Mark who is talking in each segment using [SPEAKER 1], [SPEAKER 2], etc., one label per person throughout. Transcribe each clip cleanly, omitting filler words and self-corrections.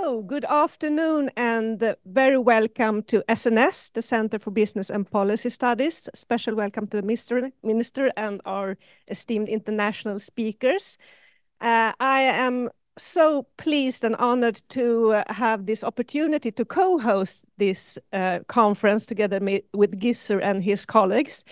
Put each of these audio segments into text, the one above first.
[SPEAKER 1] So, good afternoon and very welcome to SNS, the Center for Business and Policy Studies. Special welcome to the Minister and our esteemed international speakers. I am so pleased and honored to have this opportunity to co-host this conference together with Gisser and his colleagues.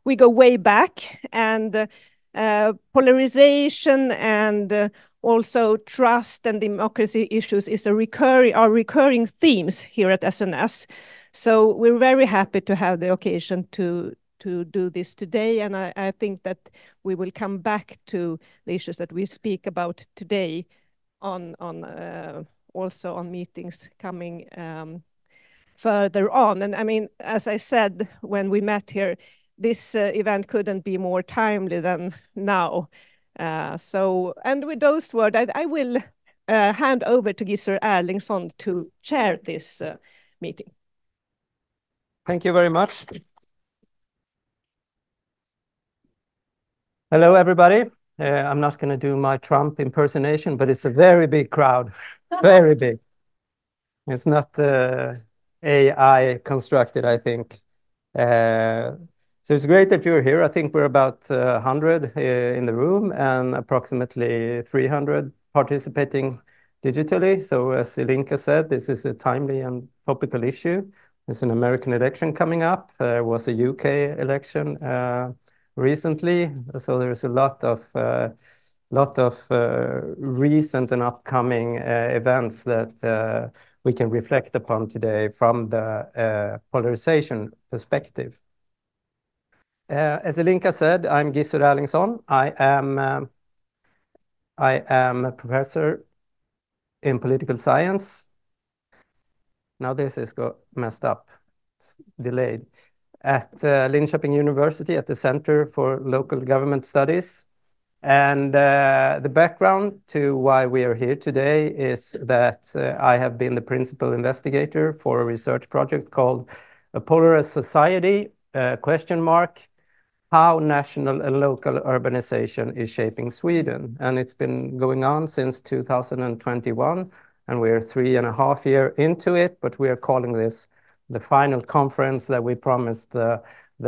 [SPEAKER 1] We go way back, and polarization and also trust and democracy issues are recurring themes here at SNS. So we're very happy to have the occasion to do this today, and I think that we will come back to the issues that we speak about today on also on meetings coming further on. And I mean, as I said when we met here, this event couldn't be more timely than now. And with those words, I will hand over to Gisser Erlingsson to chair this meeting.
[SPEAKER 2] Thank you very much. Hello, everybody. I'm not going to do my Trump impersonation, but it's a very big crowd, very big. It's not AI constructed, I think. So it's great that you're here. I think we're about 100 in the room and approximately 300 participating digitally. So as Ilinka said, this is a timely and topical issue. There's an American election coming up. There was a UK election recently. So there's a lot of recent and upcoming events that we can reflect upon today from the polarization perspective. As Ilinka said, I'm Gisser Erlingsson. I am a professor in political science. Now this is messed up, it's delayed. At Linköping University at the Center for Local Government Studies. And the background to why we are here today is that I have been the principal investigator for a research project called A Polarized Society, ? How national and local urbanization is shaping Sweden. And it's been going on since 2021, and we're 3.5 years into it, but we are calling this the final conference that we promised the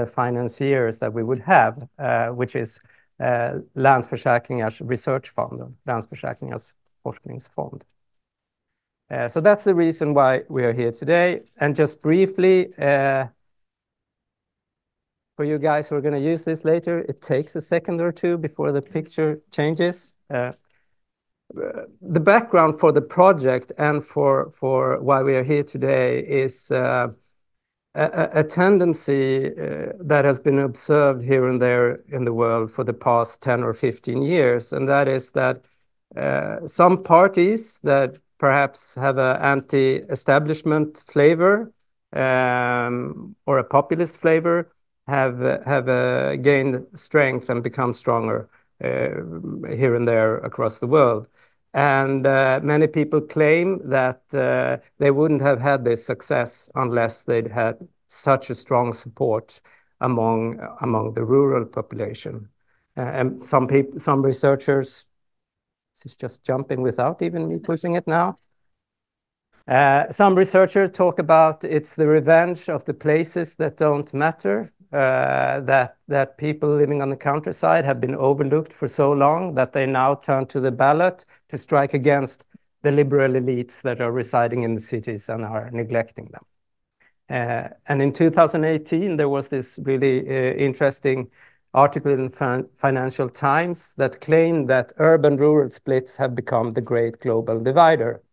[SPEAKER 2] financiers that we would have, which is Länsförsäkringars researchfond, Länsförsäkringars forskningsfond. So that's the reason why we are here today. And just briefly, for you guys who are going to use this later, it takes a second or two before the picture changes. The background for the project and for why we are here today is a tendency that has been observed here and there in the world for the past 10 or 15 years, and that is that some parties that perhaps have an anti-establishment flavor or a populist flavor have gained strength and become stronger here and there across the world. And many people claim that they wouldn't have had this success unless they'd had such a strong support among the rural population. And some researchers, this is just jumping without even me pushing it now. Some researchers talk about it's the revenge of the places that don't matter. That people living on the countryside have been overlooked for so long that they now turn to the ballot to strike against the liberal elites that are residing in the cities and are neglecting them. And in 2018, there was this really interesting article in Financial Times that claimed that urban-rural splits have become the great global divider.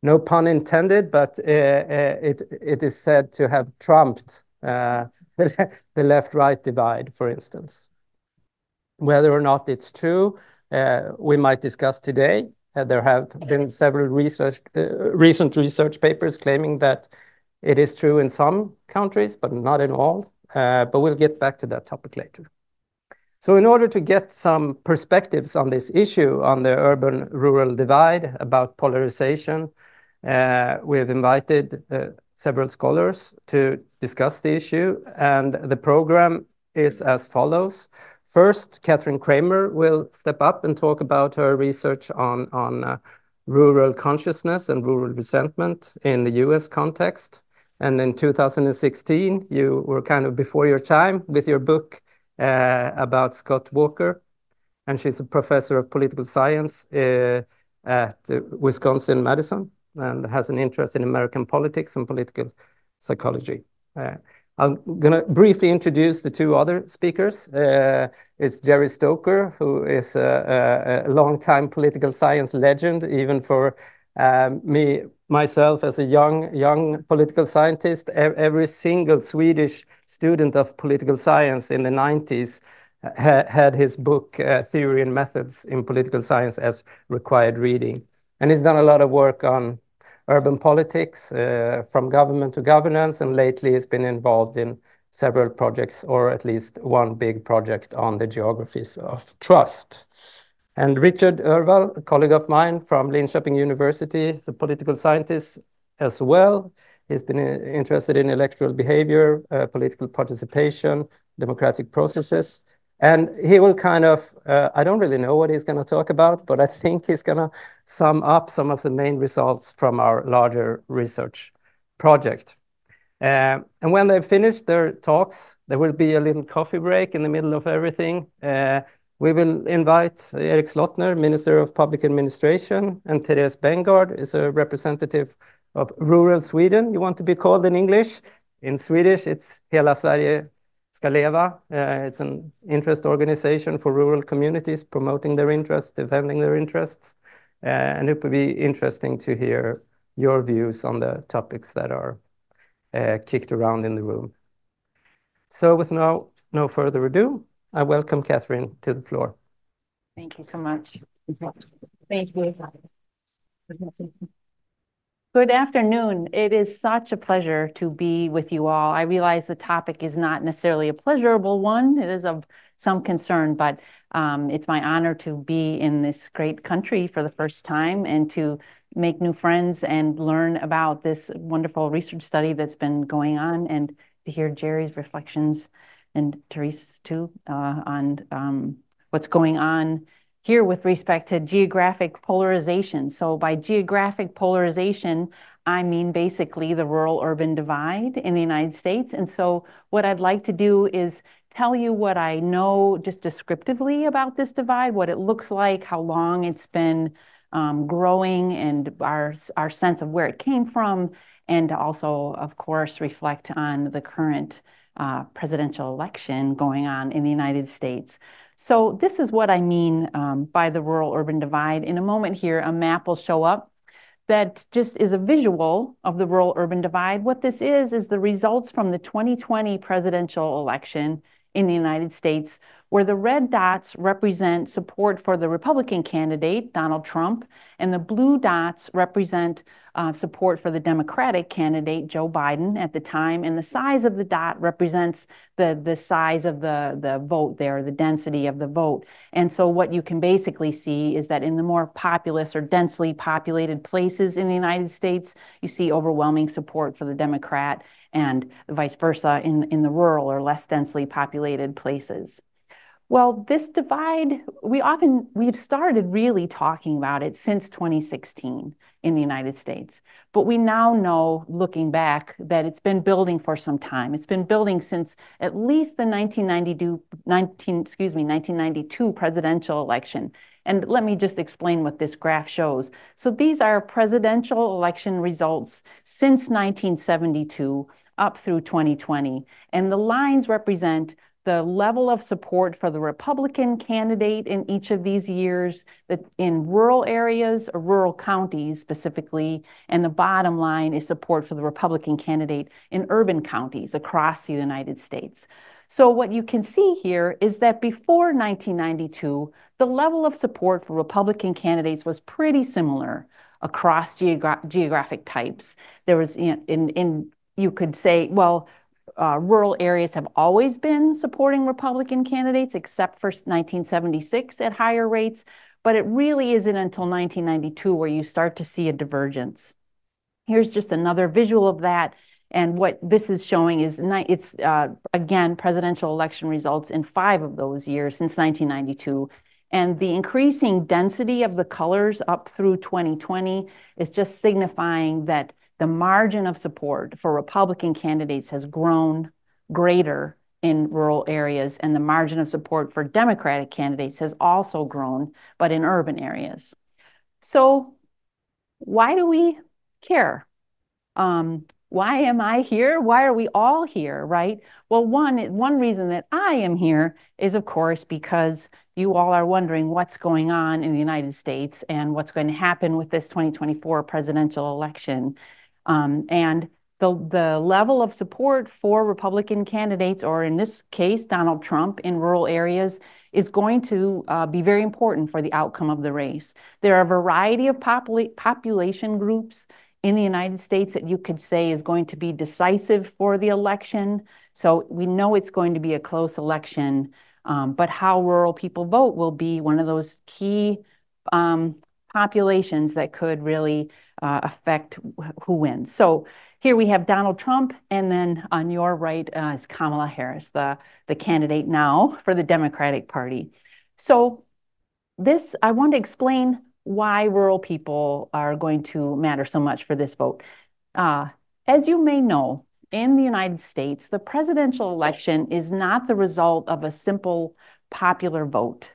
[SPEAKER 2] No pun intended, but it is said to have trumped the left-right divide, for instance. Whether or not it's true, we might discuss today. There have been several recent research papers claiming that it is true in some countries, but not in all. But we'll get back to that topic later. So in order to get some perspectives on this issue, on the urban-rural divide, about polarization, we've invited several scholars to discuss the issue, and the program is as follows. First, Katherine Cramer will step up and talk about her research on rural consciousness and rural resentment in the US context. And in 2016, you were kind of before your time with your book about Scott Walker. And she's a professor of political science at Wisconsin-Madison and has an interest in American politics and political psychology. I'm going to briefly introduce the two other speakers. It's Gerry Stoker, who is a long-time political science legend, even for myself as a young political scientist. Every single Swedish student of political science in the 90s had his book, Theory and Methods in Political Science, as required reading. And he's done a lot of work on urban politics, from government to governance, and lately he's been involved in several projects, or at least one big project on the geographies of trust. And Richard Örval, a colleague of mine from Linköping University, is a political scientist as well. He's been interested in electoral behavior, political participation, democratic processes. And he will kind of, I don't really know what he's going to talk about, but I think he's going to sum up some of the main results from our larger research project. And when they've finished their talks, there will be a little coffee break in the middle of everything. We will invite Erik Slottner, Minister of Public Administration, and Terese Bengard is a representative of rural Sweden. You want to be called in English? In Swedish, it's Hela Sverige ska leva. It's an interest organization for rural communities, promoting their interests, defending their interests. And it would be interesting to hear your views on the topics that are kicked around in the room. So with no further ado, I welcome Katherine to the floor.
[SPEAKER 3] Thank you so much. Thank you. Good afternoon. It is such a pleasure to be with you all. I realize the topic is not necessarily a pleasurable one. It is of some concern, but it's my honor to be in this great country for the first time and to make new friends and learn about this wonderful research study that's been going on, and to hear Gerry's reflections and Terese's too on what's going on here with respect to geographic polarization. So by geographic polarization, I mean basically the rural-urban divide in the United States. And so what I'd like to do is tell you what I know just descriptively about this divide, what it looks like, how long it's been growing, and our sense of where it came from, and also, of course, reflect on the current presidential election going on in the United States. So this is what I mean by the rural-urban divide. In a moment here, a map will show up that just is a visual of the rural-urban divide. What this is the results from the 2020 presidential election in the United States, where the red dots represent support for the Republican candidate, Donald Trump, and the blue dots represent support for the Democratic candidate, Joe Biden, at the time. And the size of the dot represents the size of the vote there, the density of the vote. And so what you can basically see is that in the more populous or densely populated places in the United States, you see overwhelming support for the Democrat, and vice versa in the rural or less densely populated places. Well, this divide, we've started really talking about it since 2016 in the United States. But we now know, looking back, that it's been building for some time. It's been building since at least the 1992 presidential election. And let me just explain what this graph shows. So these are presidential election results since 1972 up through 2020. And the lines represent the level of support for the Republican candidate in each of these years, that in rural areas or rural counties specifically, and the bottom line is support for the Republican candidate in urban counties across the United States. So what you can see here is that before 1992, the level of support for Republican candidates was pretty similar across geographic types. There was, you could say, well, rural areas have always been supporting Republican candidates, except for 1976 at higher rates. But it really isn't until 1992 where you start to see a divergence. Here's just another visual of that. And what this is showing is, again, presidential election results in 5 of those years since 1992. And the increasing density of the colors up through 2020 is just signifying that the margin of support for Republican candidates has grown greater in rural areas, and the margin of support for Democratic candidates has also grown, but in urban areas. So why do we care? Why am I here? Why are we all here, right? Well, one reason that I am here is, of course, because you all are wondering what's going on in the United States and what's going to happen with this 2024 presidential election. And the level of support for Republican candidates, or in this case, Donald Trump in rural areas, is going to be very important for the outcome of the race. There are a variety of population groups in the United States that you could say is going to be decisive for the election. So we know it's going to be a close election, but how rural people vote will be one of those key populations that could really affect who wins. So here we have Donald Trump, and then on your right is Kamala Harris, the candidate now for the Democratic Party. So this, I want to explain why rural people are going to matter so much for this vote. As you may know, in the United States, the presidential election is not the result of a simple popular vote.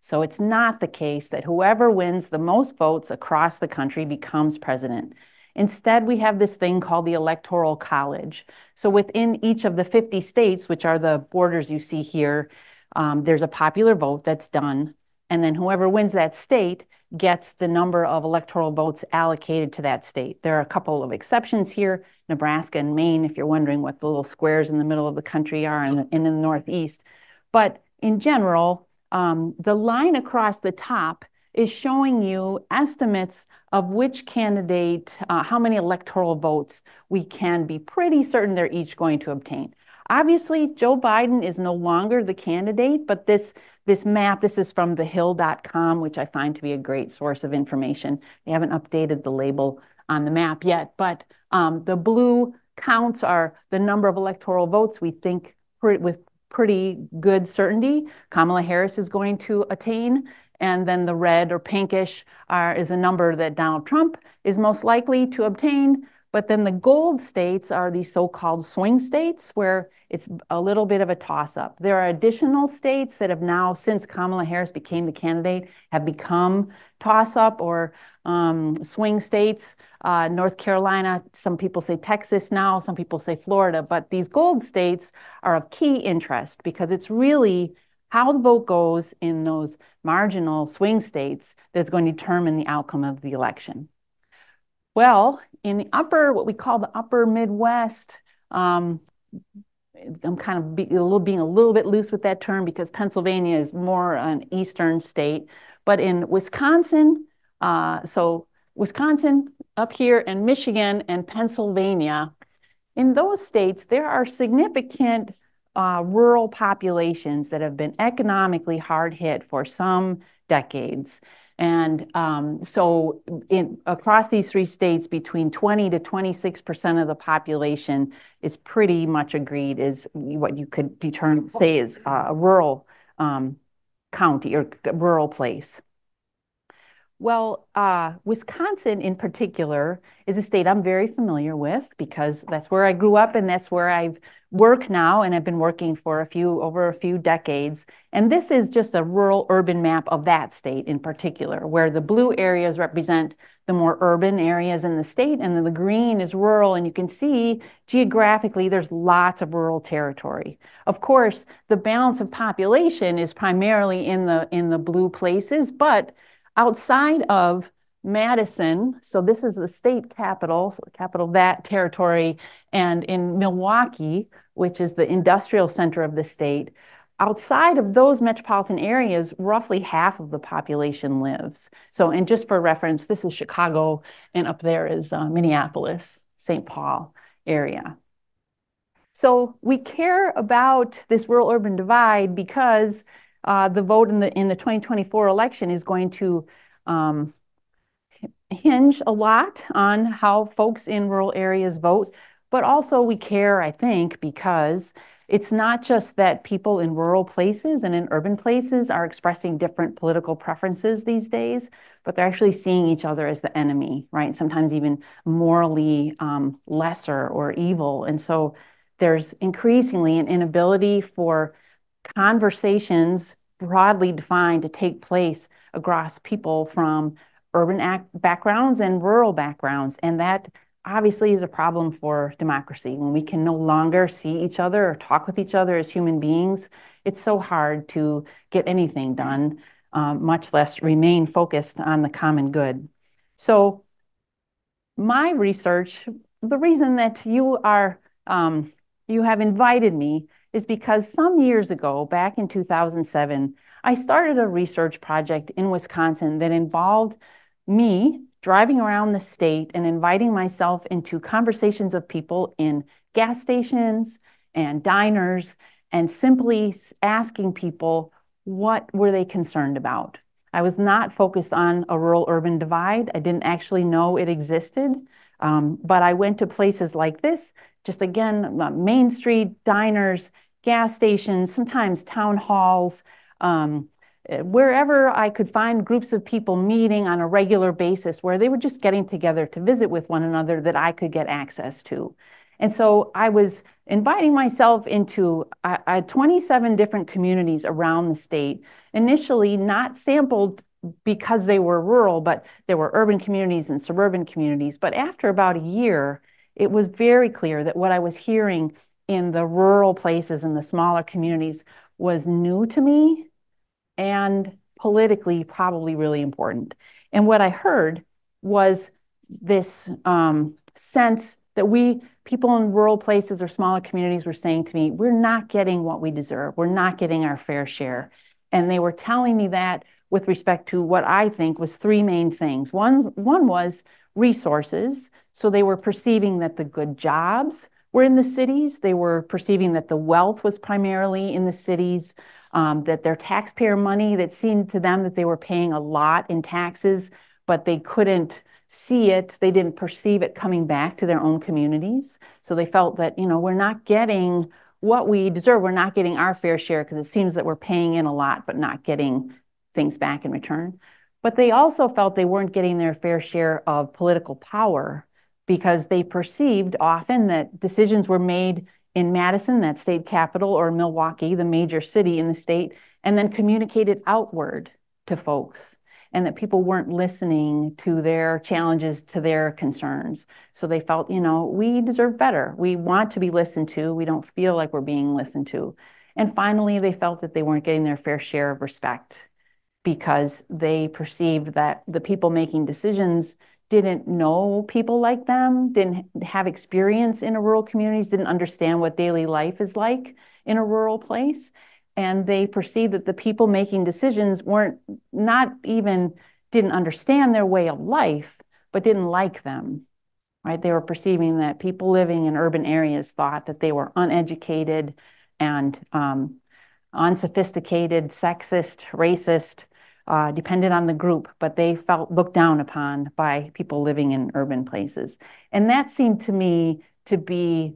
[SPEAKER 3] So it's not the case that whoever wins the most votes across the country becomes president. Instead, we have this thing called the Electoral College. So within each of the 50 states, which are the borders you see here, there's a popular vote that's done. And then whoever wins that state gets the number of electoral votes allocated to that state. There are a couple of exceptions here, Nebraska and Maine, if you're wondering what the little squares in the middle of the country are and in the Northeast. But in general, the line across the top is showing you estimates of which candidate, how many electoral votes we can be pretty certain they're each going to obtain. Obviously, Joe Biden is no longer the candidate, but this map, this is from thehill.com, which I find to be a great source of information. They haven't updated the label on the map yet, but the blue counts are the number of electoral votes we think with pretty good certainty Kamala Harris is going to attain. And then the red or pinkish is a number that Donald Trump is most likely to obtain. But then the gold states are the so-called swing states, where it's a little bit of a toss-up. There are additional states that have now, since Kamala Harris became the candidate, have become toss-up or swing states. North Carolina, some people say Texas now, some people say Florida, but these gold states are of key interest because it's really how the vote goes in those marginal swing states that's going to determine the outcome of the election. Well, in the what we call the upper Midwest, I'm kind of being a little bit loose with that term because Pennsylvania is more an eastern state. But in Wisconsin, so Wisconsin up here and Michigan and Pennsylvania, in those states, there are significant rural populations that have been economically hard hit for some decades. And so across these three states, between 20 to 26% of the population is pretty much agreed is what you could say is a rural county or rural place. Well, Wisconsin in particular is a state I'm very familiar with because that's where I grew up and that's where I've worked now, and I've been working for over a few decades. And this is just a rural urban map of that state in particular, where the blue areas represent the more urban areas in the state, and then the green is rural, and you can see geographically there's lots of rural territory. Of course, the balance of population is primarily in the blue places, but outside of Madison, so this is the state capital of that territory, and in Milwaukee, which is the industrial center of the state, outside of those metropolitan areas, roughly half of the population lives. So, and just for reference, this is Chicago, and up there is Minneapolis, St. Paul area. So we care about this rural-urban divide because the vote in the 2024 election is going to hinge a lot on how folks in rural areas vote. but also we care, I think, because it's not just that people in rural places and in urban places are expressing different political preferences these days, but they're actually seeing each other as the enemy, right? Sometimes even morally lesser or evil. And so there's increasingly an inability for conversations broadly defined to take place across people from urban backgrounds and rural backgrounds. And that obviously is a problem for democracy. When we can no longer see each other or talk with each other as human beings, it's so hard to get anything done, much less remain focused on the common good. So my research, the reason that you have invited me is because some years ago, back in 2007, I started a research project in Wisconsin that involved me driving around the state and inviting myself into conversations of people in gas stations and diners and simply asking people what were they concerned about. I was not focused on a rural-urban divide. I didn't actually know it existed, but I went to places like this, just again, Main Street, diners, gas stations, sometimes town halls, wherever I could find groups of people meeting on a regular basis where they were just getting together to visit with one another that I could get access to. And so I was inviting myself into 27 different communities around the state, initially not sampled because they were rural, but there were urban communities and suburban communities. But after about a year, it was very clear that what I was hearing in the rural places and the smaller communities was new to me and politically probably really important. And what I heard was this sense that people in rural places or smaller communities were saying to me, we're not getting what we deserve. We're not getting our fair share. And they were telling me that with respect to what I think was three main things. One was resources. So they were perceiving that the good jobs were in the cities. They were perceiving that the wealth was primarily in the cities, that their taxpayer money, that seemed to them that they were paying a lot in taxes, but they couldn't see it. They didn't perceive it coming back to their own communities. So they felt that, we're not getting what we deserve. We're not getting our fair share because it seems that we're paying in a lot, but not getting things back in return. But they also felt they weren't getting their fair share of political power because they perceived often that decisions were made in Madison, that state capital, or Milwaukee, the major city in the state, and then communicated outward to folks, and that people weren't listening to their challenges, to their concerns. So they felt, we deserve better. We want to be listened to. We don't feel like we're being listened to. And finally, they felt that they weren't getting their fair share of respect because they perceived that the people making decisions didn't know people like them, didn't have experience in a rural communities, didn't understand what daily life is like in a rural place. And they perceived that the people making decisions didn't understand their way of life, but didn't like them, right? They were perceiving that people living in urban areas thought that they were uneducated and unsophisticated, sexist, racist, dependent on the group, but they felt looked down upon by people living in urban places. And that seemed to me to be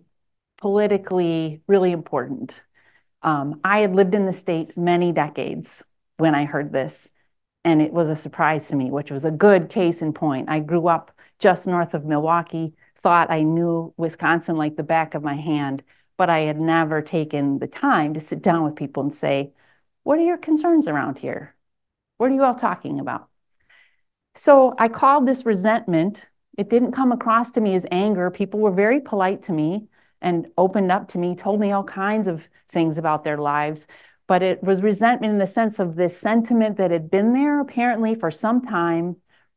[SPEAKER 3] politically really important. I had lived in the state many decades when I heard this, and it was a surprise to me, which was a good case in point. I grew up just north of Milwaukee, thought I knew Wisconsin like the back of my hand, but I had never taken the time to sit down with people and say, what are your concerns around here? What are you all talking about? So I called this resentment. It didn't come across to me as anger. People were very polite to me and opened up to me, told me all kinds of things about their lives. But it was resentment in the sense of this sentiment that had been there apparently for some time,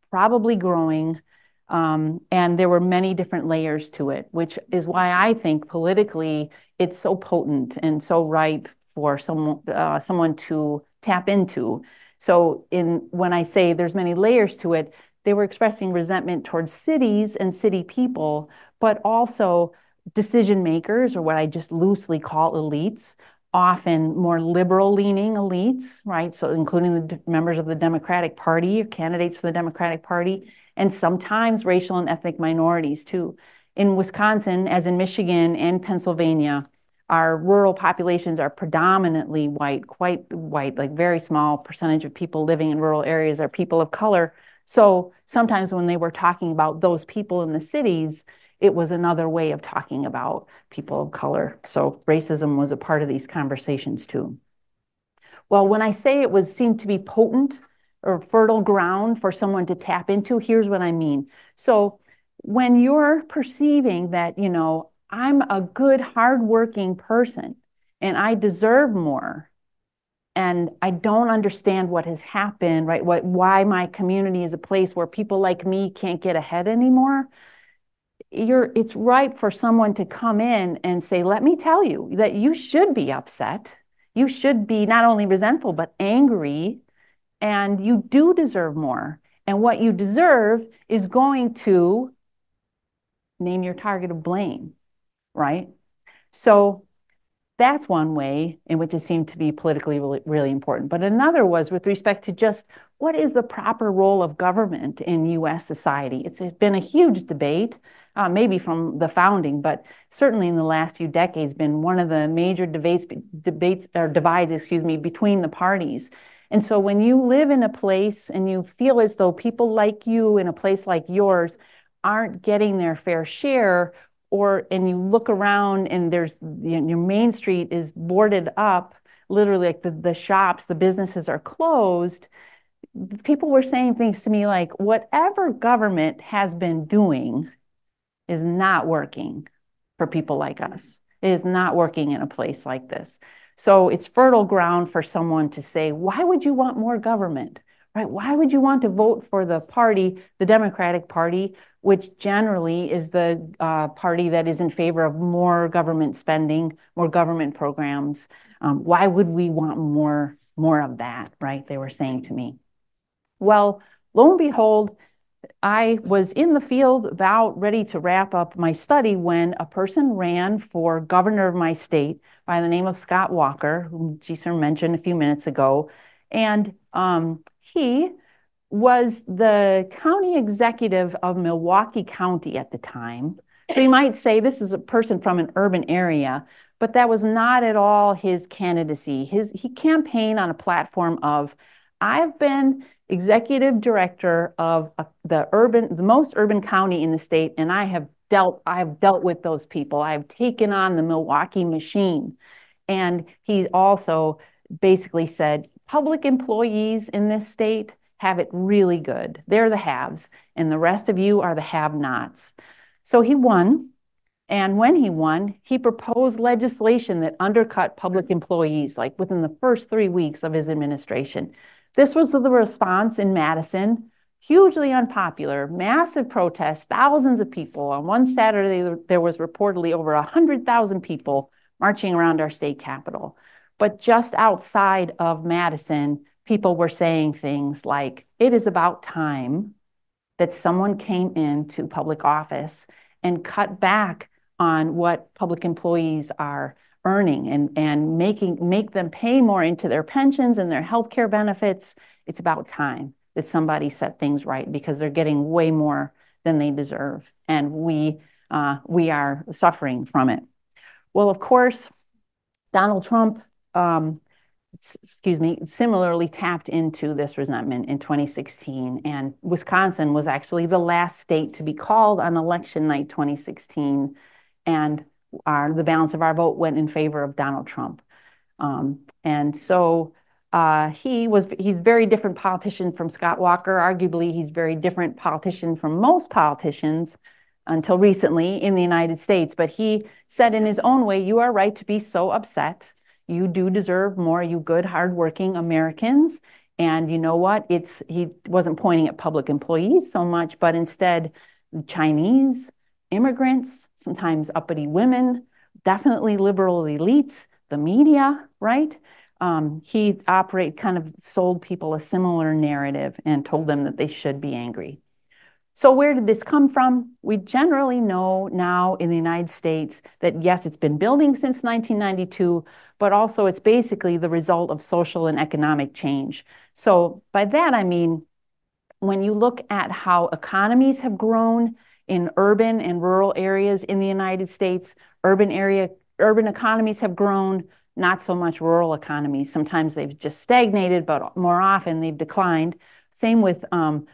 [SPEAKER 3] probably growing. And there were many different layers to it, which is why I think politically it's so potent and so ripe for someone to tap into. So when I say there's many layers to it, they were expressing resentment towards cities and city people, but also decision makers, or what I just loosely call elites, often more liberal-leaning elites, right? So including the members of the Democratic Party, candidates for the Democratic Party, and sometimes racial and ethnic minorities too. in Wisconsin, as in Michigan and Pennsylvania, our rural populations are predominantly white, quite white, like very small percentage of people living in rural areas are people of color. So sometimes when they were talking about those people in the cities, it was another way of talking about people of color. So racism was a part of these conversations too. Well, when I say it seemed to be potent or fertile ground for someone to tap into, here's what I mean. So when you're perceiving that, you know, I'm a good, hardworking person and I deserve more, and I don't understand what has happened, right? Why my community is a place where people like me can't get ahead anymore. It's right for someone to come in and say, let me tell you that you should be upset. You should be not only resentful, but angry, and you do deserve more. And what you deserve is going to name your target of blame, right? So that's one way in which it seemed to be politically really important. But another was with respect to just what is the proper role of government in US society? It's been a huge debate, maybe from the founding, but certainly in the last few decades been one of the major divides between the parties. And so when you live in a place and you feel as though people like you in a place like yours aren't getting their fair share, and you look around and there's, you know, your main street is boarded up, literally like the shops, the businesses are closed. People were saying things to me like, whatever government has been doing is not working for people like us. It is not working in a place like this. So it's fertile ground for someone to say, why would you want more government, right? Why would you want to vote for the party, the Democratic Party, which generally is the party that is in favor of more government spending, more government programs? Why would we want more of that, right? They were saying to me. Well, lo and behold, I was in the field about ready to wrap up my study when a person ran for governor of my state by the name of Scott Walker, whom Gisela mentioned a few minutes ago. And he was the county executive of Milwaukee County at the time. So you might say this is a person from an urban area, but that was not at all his candidacy. He campaigned on a platform of, I've been executive director of the most urban county in the state, and I have dealt with those people. I've taken on the Milwaukee machine. And he also basically said, public employees in this state have it really good. They're the haves, and the rest of you are the have-nots. So he won. And when he won, he proposed legislation that undercut public employees, like within the first 3 weeks of his administration. This was the response in Madison, hugely unpopular, massive protests, thousands of people. On one Saturday, there was reportedly over 100,000 people marching around our state capitol. But just outside of Madison, people were saying things like, it is about time that someone came into public office and cut back on what public employees are earning and make them pay more into their pensions and their healthcare benefits. It's about time that somebody set things right, because they're getting way more than they deserve, and we are suffering from it. Well, of course, Donald Trump, similarly tapped into this resentment in 2016, and Wisconsin was actually the last state to be called on election night 2016, and the balance of our vote went in favor of Donald Trump. And so he's very different politician from Scott Walker. Arguably, he's very different politician from most politicians until recently in the United States. But he said in his own way, you are right to be so upset. You do deserve more, you good, hardworking Americans. And you know what? He wasn't pointing at public employees so much, but instead Chinese, immigrants, sometimes uppity women, definitely liberal elites, the media, right? He kind of sold people a similar narrative and told them that they should be angry. So where did this come from? We generally know now in the United States that yes, it's been building since 1992, but also it's basically the result of social and economic change. So by that, I mean, when you look at how economies have grown in urban and rural areas in the United States. Urban economies have grown, not so much rural economies. Sometimes they've just stagnated, but more often they've declined. Same with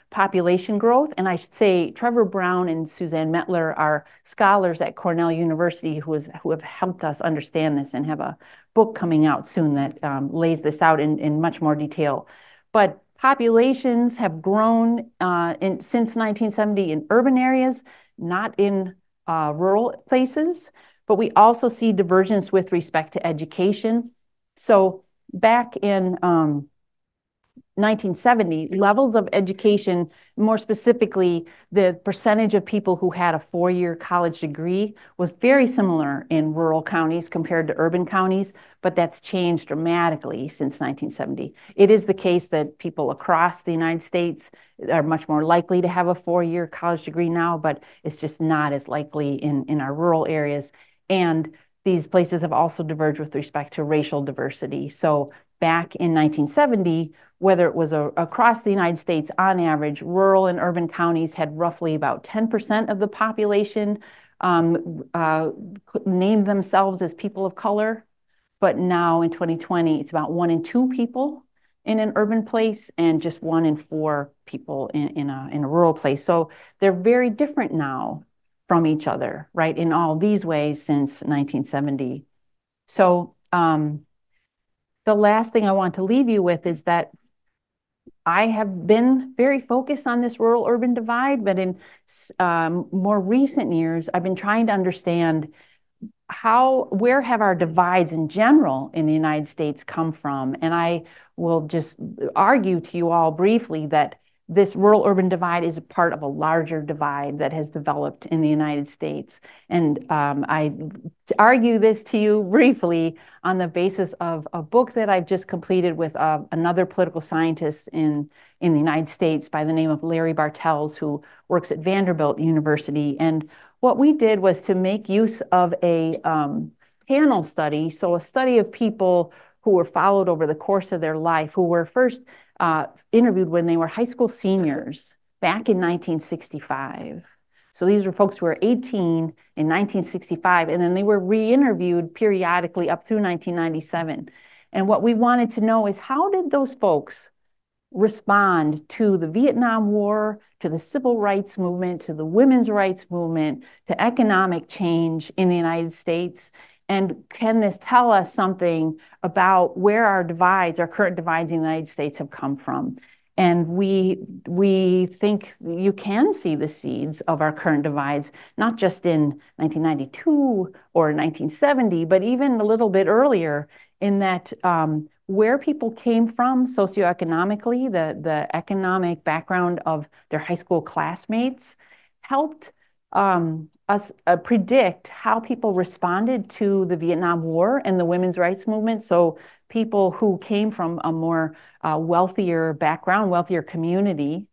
[SPEAKER 3] population growth. And I should say Trevor Brown and Suzanne Mettler are scholars at Cornell University who have helped us understand this and have a book coming out soon that lays this out in much more detail. But populations have grown since 1970 in urban areas, not in rural places. But we also see divergence with respect to education. So back in 1970, levels of education, more specifically, the percentage of people who had a 4-year college degree was very similar in rural counties compared to urban counties, but that's changed dramatically since 1970. It is the case that people across the United States are much more likely to have a 4-year college degree now, but it's just not as likely in our rural areas. And these places have also diverged with respect to racial diversity. So back in 1970, whether it was across the United States, on average, rural and urban counties had roughly about 10% of the population named themselves as people of color. But now in 2020, it's about 1 in 2 people in an urban place and just 1 in 4 people in a rural place. So they're very different now from each other, right, in all these ways since 1970. So the last thing I want to leave you with is that I have been very focused on this rural-urban divide, but in more recent years, I've been trying to understand where have our divides in general in the United States come from? And I will just argue to you all briefly that this rural-urban divide is a part of a larger divide that has developed in the United States. And I argue this to you briefly on the basis of a book that I've just completed with another political scientist in the United States by the name of Larry Bartels, who works at Vanderbilt University. And what we did was to make use of a panel study, so a study of people who were followed over the course of their life, who were first interviewed when they were high school seniors back in 1965. So these were folks who were 18 in 1965, and then they were re-interviewed periodically up through 1997. And what we wanted to know is, how did those folks respond to the Vietnam War, to the civil rights movement, to the women's rights movement, to economic change in the United States? And can this tell us something about where our divides, our current divides in the United States have come from? And we think you can see the seeds of our current divides, not just in 1992 or 1970, but even a little bit earlier, in that where people came from socioeconomically, the economic background of their high school classmates helped us predict how people responded to the Vietnam War and the women's rights movement. So people who came from a more wealthier background, wealthier community,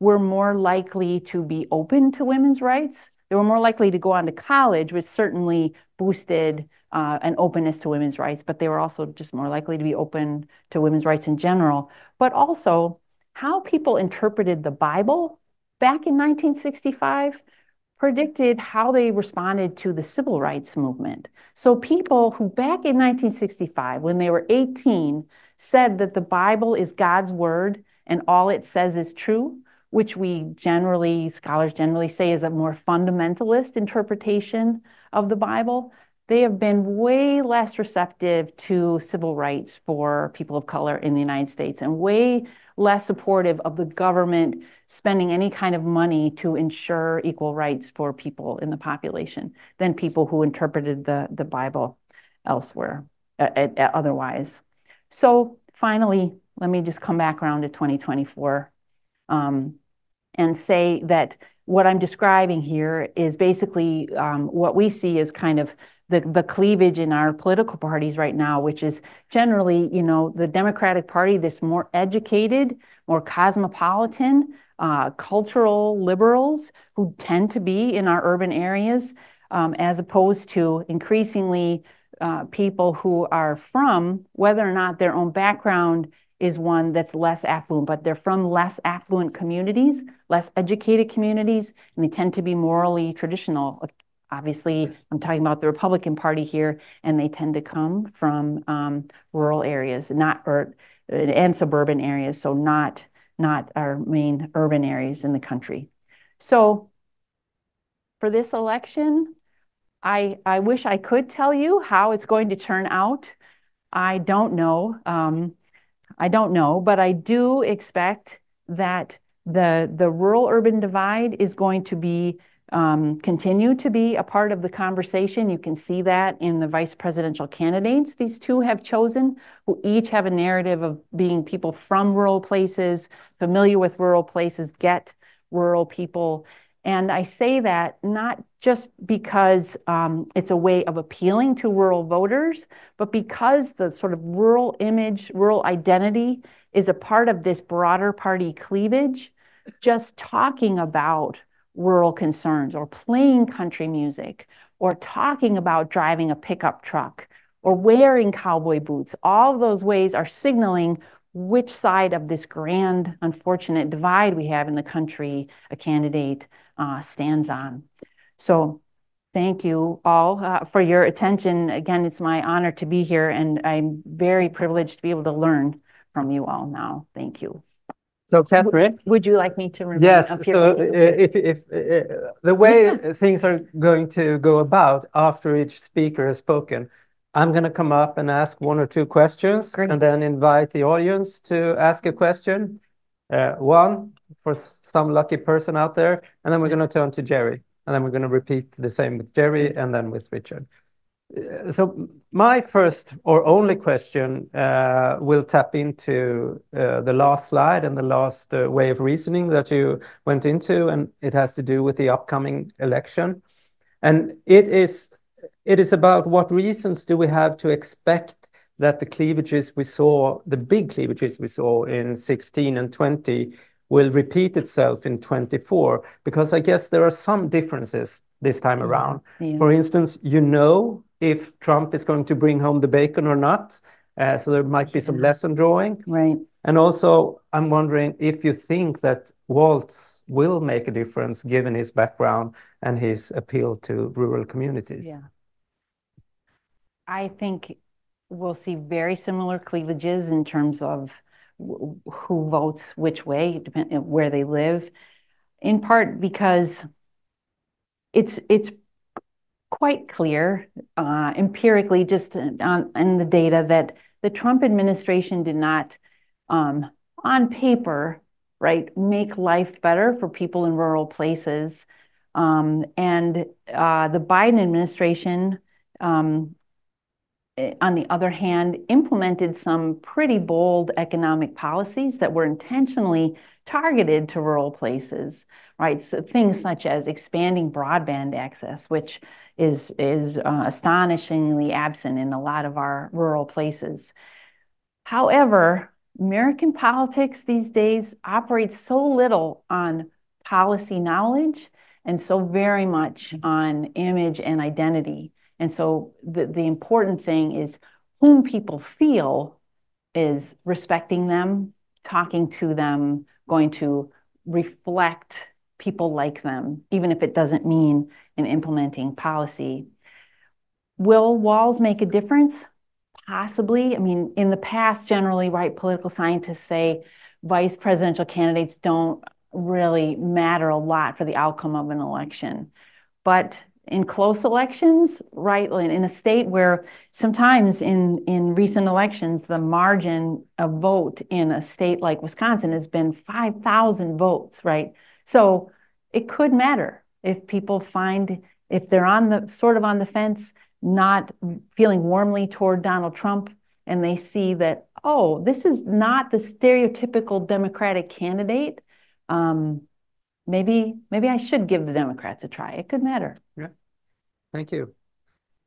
[SPEAKER 3] were more likely to be open to women's rights. They were more likely to go on to college, which certainly boosted an openness to women's rights, but they were also just more likely to be open to women's rights in general. But also how people interpreted the Bible back in 1965 predicted how they responded to the civil rights movement. So people who back in 1965, when they were 18, said that the Bible is God's word and all it says is true, which scholars generally say is a more fundamentalist interpretation of the Bible, they have been way less receptive to civil rights for people of color in the United States, and way less supportive of the government spending any kind of money to ensure equal rights for people in the population than people who interpreted the Bible elsewhere, otherwise. So finally, let me just come back around to 2024 and say that what I'm describing here is basically what we see as kind of the cleavage in our political parties right now, which is generally, the Democratic Party, this more educated, more cosmopolitan, cultural liberals who tend to be in our urban areas, as opposed to increasingly people who are from, whether or not their own background is one that's less affluent, but they're from less affluent communities, less educated communities, and they tend to be morally traditional. Obviously, I'm talking about the Republican Party here, and they tend to come from rural areas, and suburban areas, so not our main urban areas in the country. So for this election, I wish I could tell you how it's going to turn out. I don't know. But I do expect that the rural-urban divide is going to be continue to be a part of the conversation. You can see that in the vice presidential candidates these two have chosen, who each have a narrative of being people from rural places, familiar with rural places, get rural people. And I say that not just because it's a way of appealing to rural voters, but because the sort of rural image, rural identity is a part of this broader party cleavage. Just talking about rural concerns or playing country music or talking about driving a pickup truck or wearing cowboy boots, all of those ways are signaling which side of this grand, unfortunate divide we have in the country a candidate stands on. So thank you all for your attention. Again, it's my honor to be here, and I'm very privileged to be able to learn from you all now. Thank you.
[SPEAKER 2] So, Katherine,
[SPEAKER 3] would you like me to remain
[SPEAKER 2] yes,
[SPEAKER 3] up here?
[SPEAKER 2] so if the way things are going to go about after each speaker has spoken, I'm going to come up and ask one or two questions. Great. And then invite the audience to ask a question. One for some lucky person out there, and then we're going to turn to Gerry, and then we're going to repeat the same with Gerry and then with Richard. So my first or only question will tap into the last slide and the last way of reasoning that you went into, and it has to do with the upcoming election. And it is about what reasons do we have to expect that the cleavages we saw, the big cleavages we saw in 16 and 20 will repeat itself in 24, because I guess there are some differences this time around. Yeah. For instance, if Trump is going to bring home the bacon or not, so there might be some lesson drawing.
[SPEAKER 3] Right.
[SPEAKER 2] And also, I'm wondering if you think that Walz will make a difference given his background and his appeal to rural communities.
[SPEAKER 3] Yeah. I think we'll see very similar cleavages in terms of who votes which way, depending on where they live, in part because it's quite clear empirically, just in the data, that the Trump administration did not, on paper, right, make life better for people in rural places. And the Biden administration, on the other hand, implemented some pretty bold economic policies that were intentionally targeted to rural places, right? So things such as expanding broadband access, which is astonishingly absent in a lot of our rural places. However, American politics these days operates so little on policy knowledge and so very much on image and identity. And so the important thing is whom people feel is respecting them, talking to them, going to reflect people like them, even if it doesn't mean in implementing policy. Will Walz make a difference? Possibly. I mean, in the past, generally, right, political scientists say vice presidential candidates don't really matter a lot for the outcome of an election. But in close elections, right, in a state where sometimes in recent elections, the margin of vote in a state like Wisconsin has been 5,000 votes, right? So it could matter if people find, if they're on the fence, not feeling warmly toward Donald Trump, and they see that, oh, this is not the stereotypical Democratic candidate. Maybe I should give the Democrats a try. It could matter.
[SPEAKER 2] Yeah, thank you.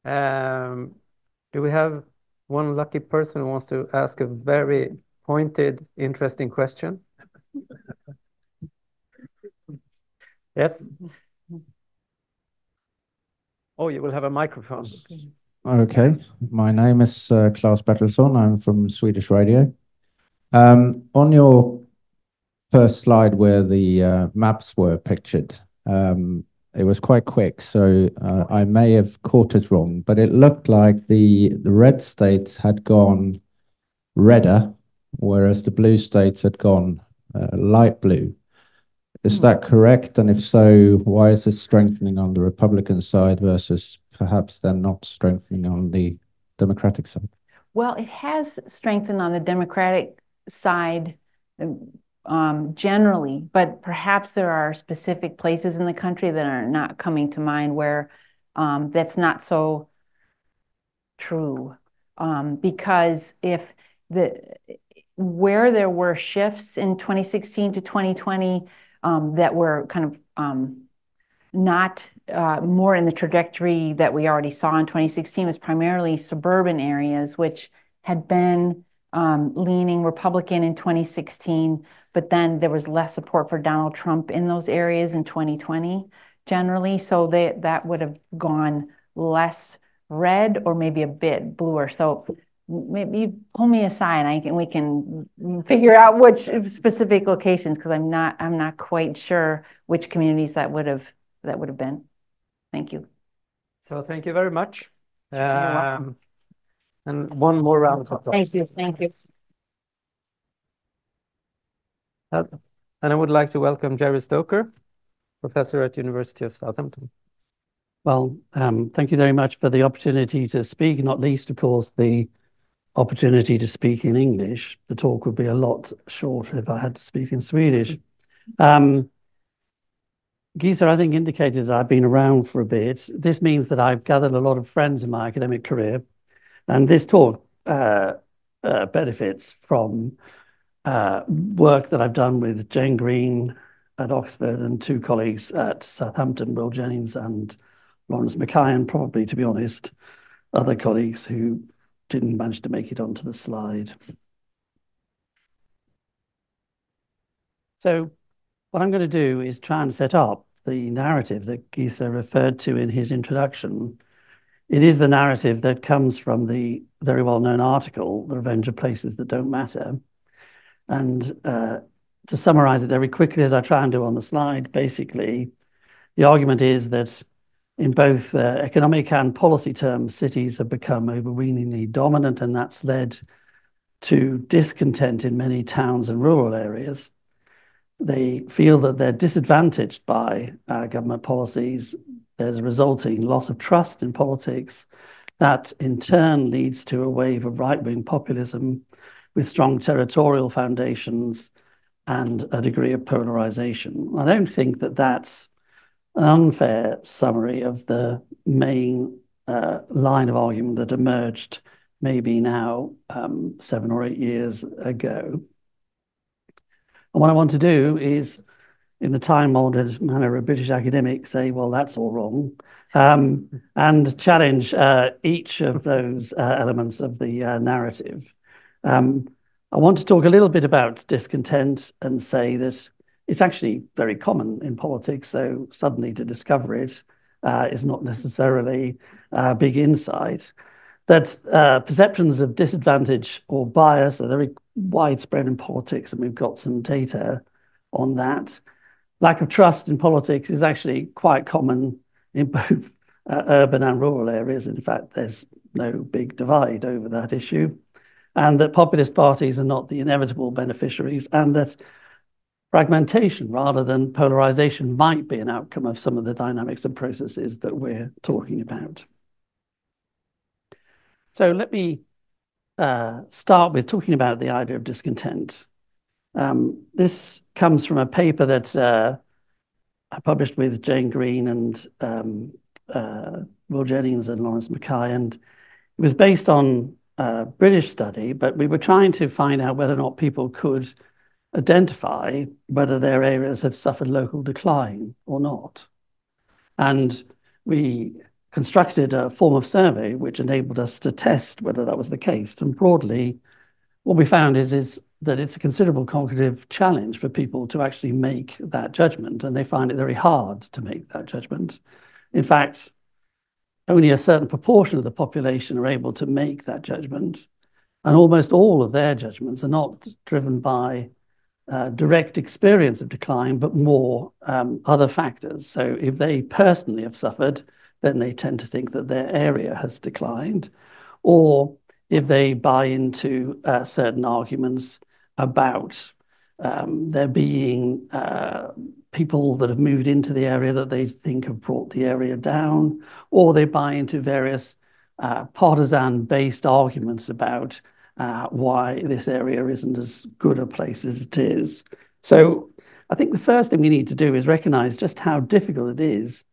[SPEAKER 2] Do we have one lucky person who wants to ask a very pointed, interesting question? Yes. Oh, you will have a microphone.
[SPEAKER 4] Okay. My name is Claes Bertilsson. I'm from Swedish Radio. On your first slide where the maps were pictured, it was quite quick, so I may have caught it wrong, but it looked like the red states had gone redder, whereas the blue states had gone light blue. Is that correct? And if so, why is it strengthening on the Republican side versus perhaps then not strengthening on the Democratic side?
[SPEAKER 3] Well, it has strengthened on the Democratic side generally, but perhaps there are specific places in the country that are not coming to mind where that's not so true. Because where there were shifts in 2016 to 2020 that were kind of not more in the trajectory that we already saw in 2016 was primarily suburban areas, which had been leaning Republican in 2016, but then there was less support for Donald Trump in those areas in 2020 generally. So that would have gone less red or maybe a bit bluer. So maybe pull me aside and we can figure out which specific locations, because I'm not quite sure which communities that would have been. Thank you.
[SPEAKER 2] So thank you very much.
[SPEAKER 3] You're welcome.
[SPEAKER 2] And one more round of applause.
[SPEAKER 3] Thank you.
[SPEAKER 2] And I would like to welcome Gerry Stoker, professor at University of Southampton.
[SPEAKER 5] Well, thank you very much for the opportunity to speak, not least, of course, the opportunity to speak in English. The talk would be a lot shorter if I had to speak in Swedish. Gisa, I think, indicated that I've been around for a bit. This means that I've gathered a lot of friends in my academic career, and this talk benefits from work that I've done with Jane Green at Oxford and two colleagues at Southampton, Will Jennings and Lawrence Mackay, and probably, to be honest, other colleagues who didn't manage to make it onto the slide. So what I'm going to do is try and set up the narrative that Gisa referred to in his introduction. It is the narrative that comes from the very well-known article, The Revenge of Places That Don't Matter. And to summarize it very quickly, as I try and do on the slide, basically, the argument is that in both economic and policy terms, cities have become overweeningly dominant, and that's led to discontent in many towns and rural areas. They feel that they're disadvantaged by government policies. There's a resulting loss of trust in politics that in turn leads to a wave of right-wing populism with strong territorial foundations and a degree of polarization. I don't think that that's an unfair summary of the main line of argument that emerged maybe now 7 or 8 years ago. And what I want to do is, in the time-honored manner of British academics, say, well, that's all wrong, and challenge each of those elements of the narrative. I want to talk a little bit about discontent and say that it's actually very common in politics, so suddenly to discover it is not necessarily a big insight. That perceptions of disadvantage or bias are very widespread in politics, and we've got some data on that. Lack of trust in politics is actually quite common in both urban and rural areas. In fact, there's no big divide over that issue, and that populist parties are not the inevitable beneficiaries, and that fragmentation rather than polarization might be an outcome of some of the dynamics and processes that we're talking about. So let me start with talking about the idea of discontent. This comes from a paper that I published with Jane Green and Will Jennings and Lawrence Mackay, and it was based on a British study, but we were trying to find out whether or not people could identify whether their areas had suffered local decline or not. And we constructed a form of survey which enabled us to test whether that was the case. And broadly, what we found is that it's a considerable cognitive challenge for people to actually make that judgment, and they find it very hard to make that judgment. In fact, only a certain proportion of the population are able to make that judgment. And almost all of their judgments are not driven by direct experience of decline, but more other factors. So if they personally have suffered, then they tend to think that their area has declined. Or if they buy into certain arguments about there being people that have moved into the area that they think have brought the area down, or they buy into various partisan-based arguments about why this area isn't as good a place as it is. So I think the first thing we need to do is recognize just how difficult it is.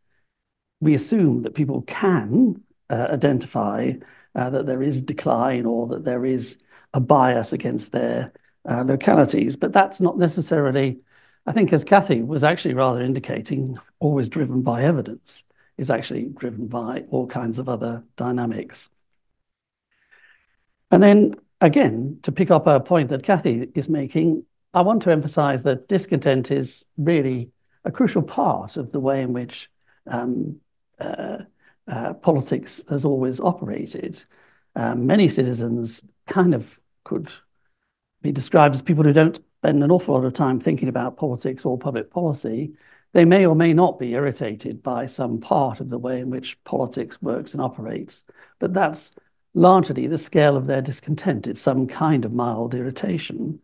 [SPEAKER 5] We assume that people can identify that there is decline or that there is a bias against their localities, but that's not necessarily, I think, as Kathy was actually rather indicating, always driven by evidence. It's actually driven by all kinds of other dynamics. And then again, to pick up a point that Kathy is making, I want to emphasize that discontent is really a crucial part of the way in which politics has always operated. Many citizens kind of could be described as people who don't spend an awful lot of time thinking about politics or public policy. They may or may not be irritated by some part of the way in which politics works and operates, but that's largely the scale of their discontent. It's some kind of mild irritation.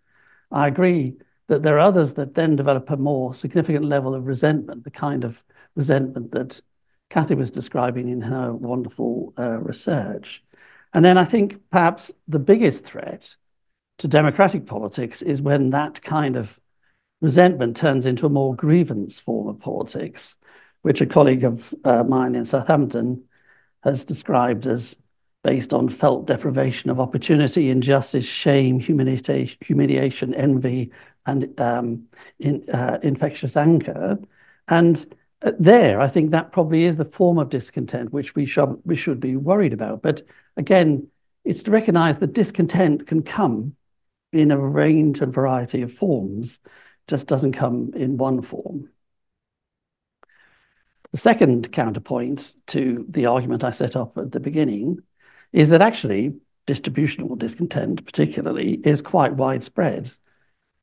[SPEAKER 5] I agree that there are others that then develop a more significant level of resentment, the kind of resentment that Kathy was describing in her wonderful research. And then I think perhaps the biggest threat to democratic politics is when that kind of resentment turns into a more grievance form of politics, which a colleague of mine in Southampton has described as based on felt deprivation of opportunity, injustice, shame, humiliation, envy, and infectious anger. And there, I think that probably is the form of discontent which we should be worried about. But again, it's to recognize that discontent can come in a range and variety of forms, just doesn't come in one form. The second counterpoint to the argument I set up at the beginning is that actually distributional discontent particularly is quite widespread.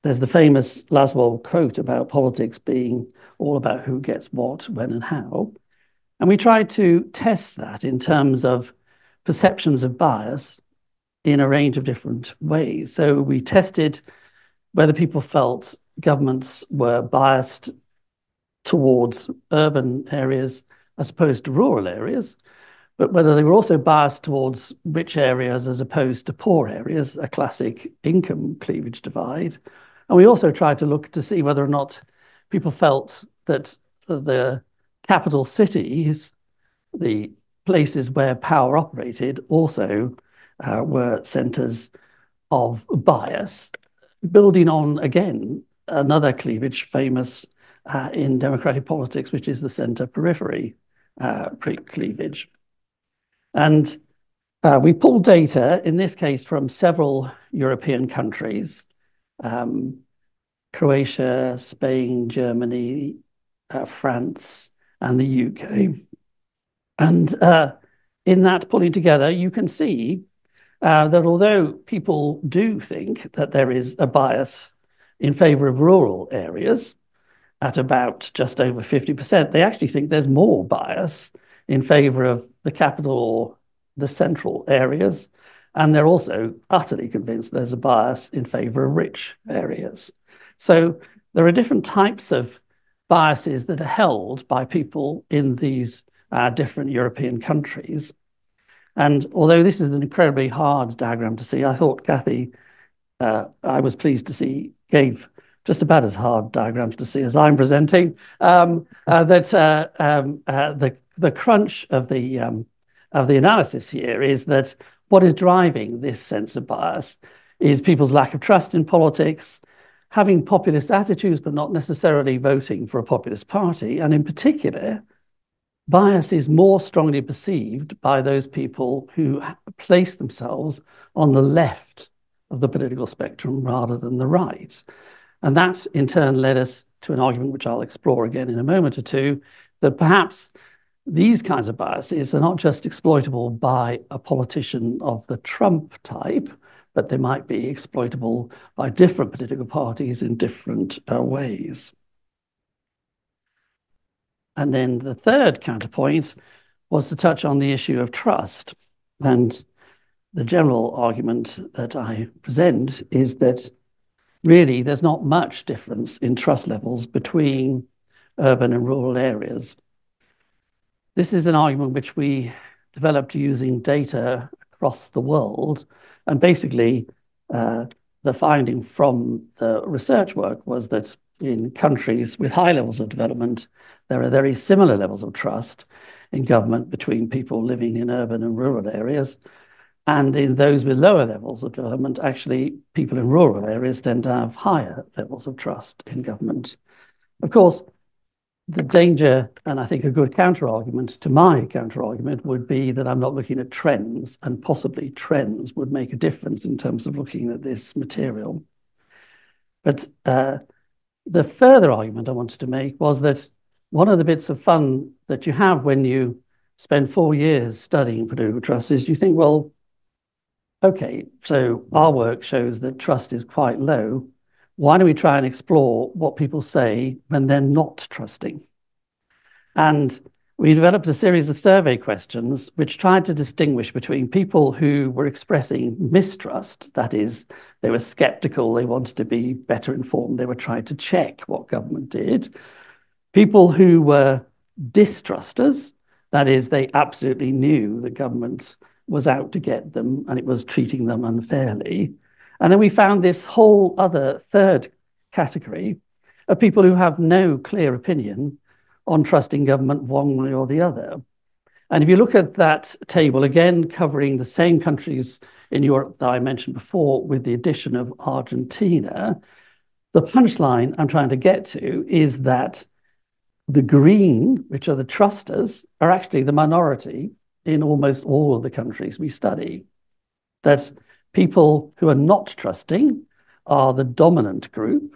[SPEAKER 5] There's the famous Laswell quote about politics being all about who gets what, when and how. And we tried to test that in terms of perceptions of bias in a range of different ways. So we tested whether people felt governments were biased towards urban areas as opposed to rural areas, but whether they were also biased towards rich areas as opposed to poor areas, a classic income cleavage divide. And we also tried to look to see whether or not people felt that the capital cities, the places where power operated, also were centers of bias, building on, again, another cleavage famous in democratic politics, which is the center-periphery cleavage. And we pulled data, in this case, from several European countries, Croatia, Spain, Germany, France, and the UK. And in that pulling together, you can see that although people do think that there is a bias in favor of rural areas at about just over 50%, they actually think there's more bias in favor of the capital or the central areas. And they're also utterly convinced there's a bias in favor of rich areas. So there are different types of biases that are held by people in these different European countries. And although this is an incredibly hard diagram to see, I thought Kathy, I was pleased to see, gave just about as hard diagrams to see as I'm presenting. The crunch of the analysis here is that what is driving this sense of bias is people's lack of trust in politics, having populist attitudes, but not necessarily voting for a populist party. And in particular, bias is more strongly perceived by those people who place themselves on the left of the political spectrum rather than the right. And that in turn led us to an argument which I'll explore again in a moment or two, that perhaps these kinds of biases are not just exploitable by a politician of the Trump type, but they might be exploitable by different political parties in different ways. And then the third counterpoint was to touch on the issue of trust. And the general argument that I present is that really there's not much difference in trust levels between urban and rural areas. This is an argument which we developed using data across the world. And basically, the finding from the research work was that in countries with high levels of development, there are very similar levels of trust in government between people living in urban and rural areas. And in those with lower levels of development, actually, people in rural areas tend to have higher levels of trust in government. Of course, the danger, and I think a good counter-argument to my counter-argument would be that I'm not looking at trends, and possibly trends would make a difference in terms of looking at this material. But the further argument I wanted to make was that one of the bits of fun that you have when you spend 4 years studying political trust is you think, well, okay, so our work shows that trust is quite low. Why don't we try and explore what people say when they're not trusting? And we developed a series of survey questions which tried to distinguish between people who were expressing mistrust, that is, they were skeptical, they wanted to be better informed, they were trying to check what government did, people who were distrusters, that is, they absolutely knew the government was out to get them and it was treating them unfairly. And then we found this whole other third category of people who have no clear opinion on trusting government one way or the other. And if you look at that table, again, covering the same countries in Europe that I mentioned before, with the addition of Argentina, the punchline I'm trying to get to is that the green, which are the trusters, are actually the minority in almost all of the countries we study. That people who are not trusting are the dominant group,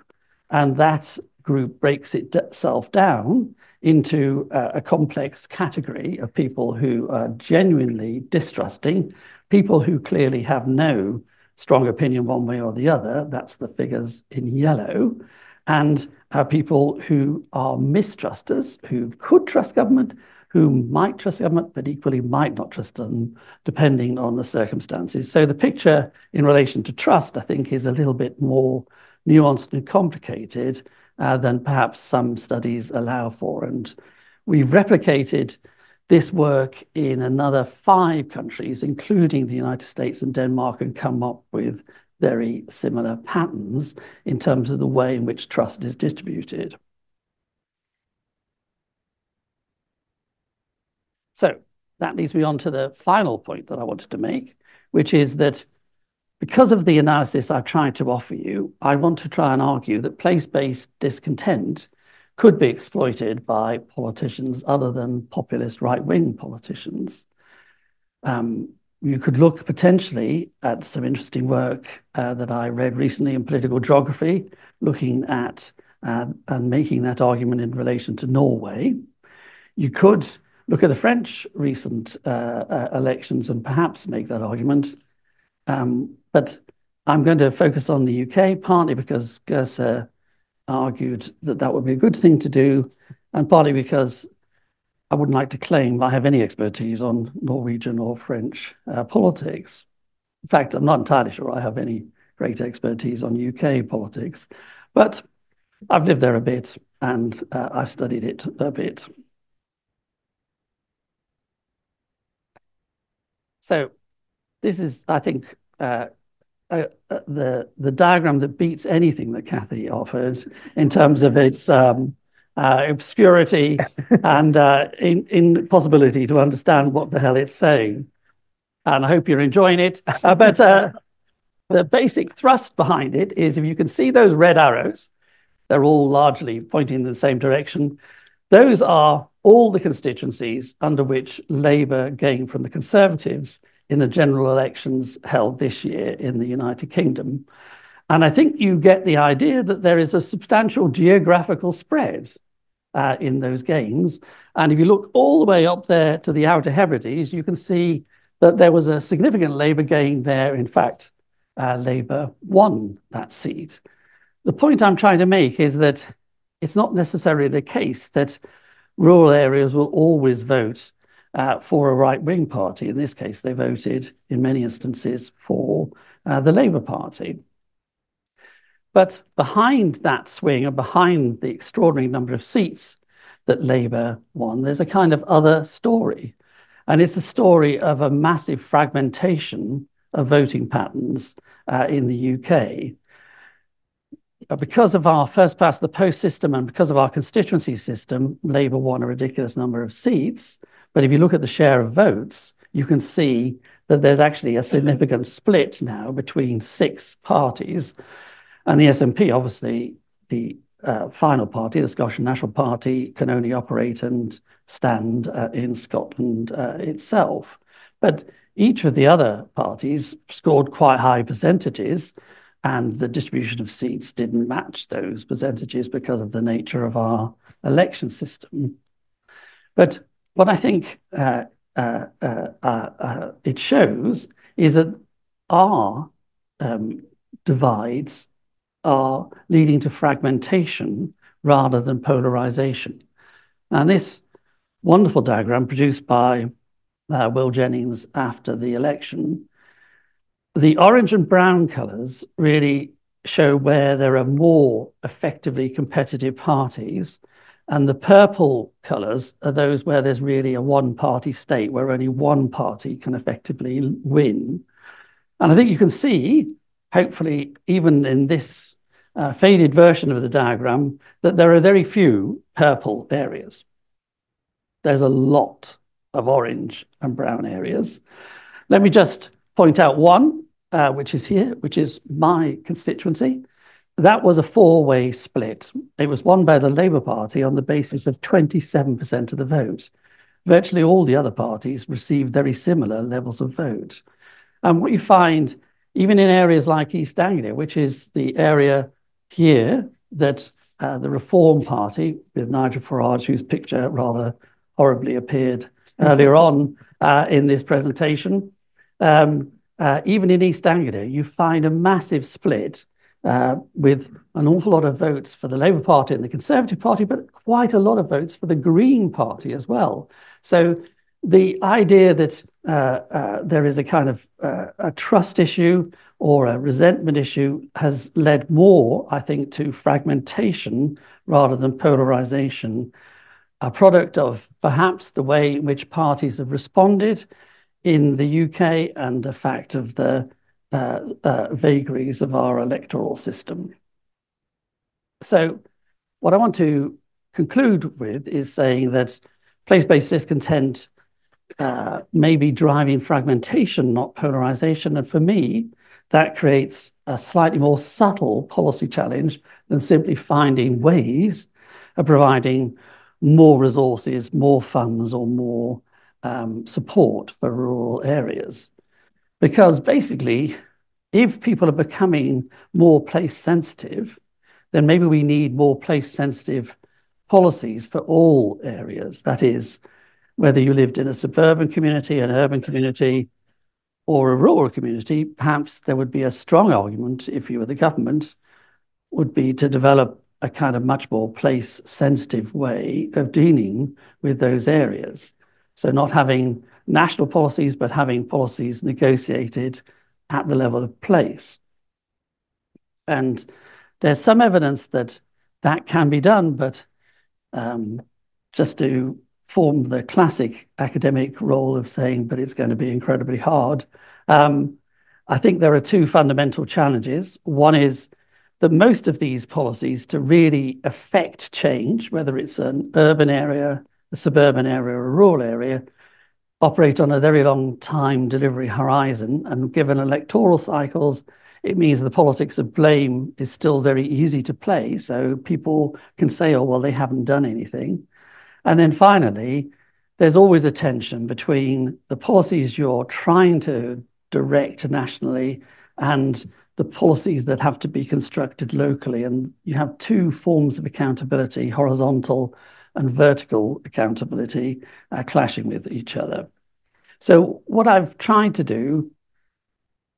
[SPEAKER 5] and that group breaks itself down into a complex category of people who are genuinely distrusting, people who clearly have no strong opinion one way or the other, that's the figures in yellow, and people who are mistrusters, who could trust government, who might trust government, but equally might not trust them, depending on the circumstances. So the picture in relation to trust, I think, is a little bit more nuanced and complicated than perhaps some studies allow for. And we've replicated this work in another 5 countries, including the United States and Denmark, and come up with very similar patterns in terms of the way in which trust is distributed. So that leads me on to the final point that I wanted to make, which is that because of the analysis I've tried to offer you, I want to try and argue that place-based discontent could be exploited by politicians other than populist right-wing politicians. You could look potentially at some interesting work that I read recently in political geography, looking at and making that argument in relation to Norway. You could look at the French recent elections and perhaps make that argument. But I'm going to focus on the UK, partly because Gerse argued that that would be a good thing to do, and partly because I wouldn't like to claim I have any expertise on Norwegian or French politics. In fact, I'm not entirely sure I have any great expertise on UK politics, but I've lived there a bit and I've studied it a bit. So this is, I think, the diagram that beats anything that Kathy offered in terms of its obscurity and impossibility to understand what the hell it's saying. And I hope you're enjoying it. But the basic thrust behind it is, if you can see those red arrows, they're all largely pointing in the same direction. Those are all the constituencies under which Labour gained from the Conservatives in the general elections held this year in the United Kingdom. And I think you get the idea that there is a substantial geographical spread in those gains. And if you look all the way up there to the Outer Hebrides, you can see that there was a significant Labour gain there, in fact, Labour won that seat. The point I'm trying to make is that it's not necessarily the case that rural areas will always vote for a right-wing party. In this case, they voted, in many instances, for the Labour Party. But behind that swing and behind the extraordinary number of seats that Labour won, there's a kind of other story. And it's a story of a massive fragmentation of voting patterns in the UK. Because of our first past the post system and because of our constituency system, Labour won a ridiculous number of seats. But if you look at the share of votes, you can see that there's actually a significant split now between 6 parties. And the SNP, obviously, the final party, the Scottish National Party, can only operate and stand in Scotland itself. But each of the other parties scored quite high percentages, and the distribution of seats didn't match those percentages because of the nature of our election system. But what I think it shows is that our divides are leading to fragmentation rather than polarization. And this wonderful diagram produced by Will Jennings after the election, the orange and brown colours really show where there are more effectively competitive parties, and the purple colours are those where there's really a one-party state, where only one party can effectively win. And I think you can see, hopefully, even in this faded version of the diagram, that there are very few purple areas. There's a lot of orange and brown areas. Let me just point out one, which is here, which is my constituency. That was a 4-way split. It was won by the Labour Party on the basis of 27% of the vote. Virtually all the other parties received very similar levels of vote. And what you find, even in areas like East Anglia, which is the area here that the Reform Party, with Nigel Farage, whose picture rather horribly appeared earlier on in this presentation, even in East Anglia, you find a massive split with an awful lot of votes for the Labour Party and the Conservative Party, but quite a lot of votes for the Green Party as well. So the idea that there is a kind of a trust issue or a resentment issue has led more, I think, to fragmentation rather than polarization, a product of perhaps the way in which parties have responded in the UK and the fact of the vagaries of our electoral system. So what I want to conclude with is saying that place-based discontent may be driving fragmentation, not polarization. And for me, that creates a slightly more subtle policy challenge than simply finding ways of providing more resources, more funds, or more support for rural areas. Because basically, if people are becoming more place sensitive, then maybe we need more place sensitive policies for all areas. That is, whether you lived in a suburban community, an urban community, or a rural community, perhaps there would be a strong argument, if you were the government, would be to develop a kind of much more place sensitive way of dealing with those areas. So not having national policies, but having policies negotiated at the level of place. And there's some evidence that that can be done, but just to form the classic academic role of saying, but it's going to be incredibly hard. I think there are 2 fundamental challenges. One is that most of these policies to really affect change, whether it's an urban area, a suburban area, or a rural area, operate on a very long time delivery horizon. And given electoral cycles, it means the politics of blame is still very easy to play. So people can say, oh, well, they haven't done anything. And then finally, there's always a tension between the policies you're trying to direct nationally and the policies that have to be constructed locally. And you have 2 forms of accountability, horizontal and vertical accountability, clashing with each other. So what I've tried to do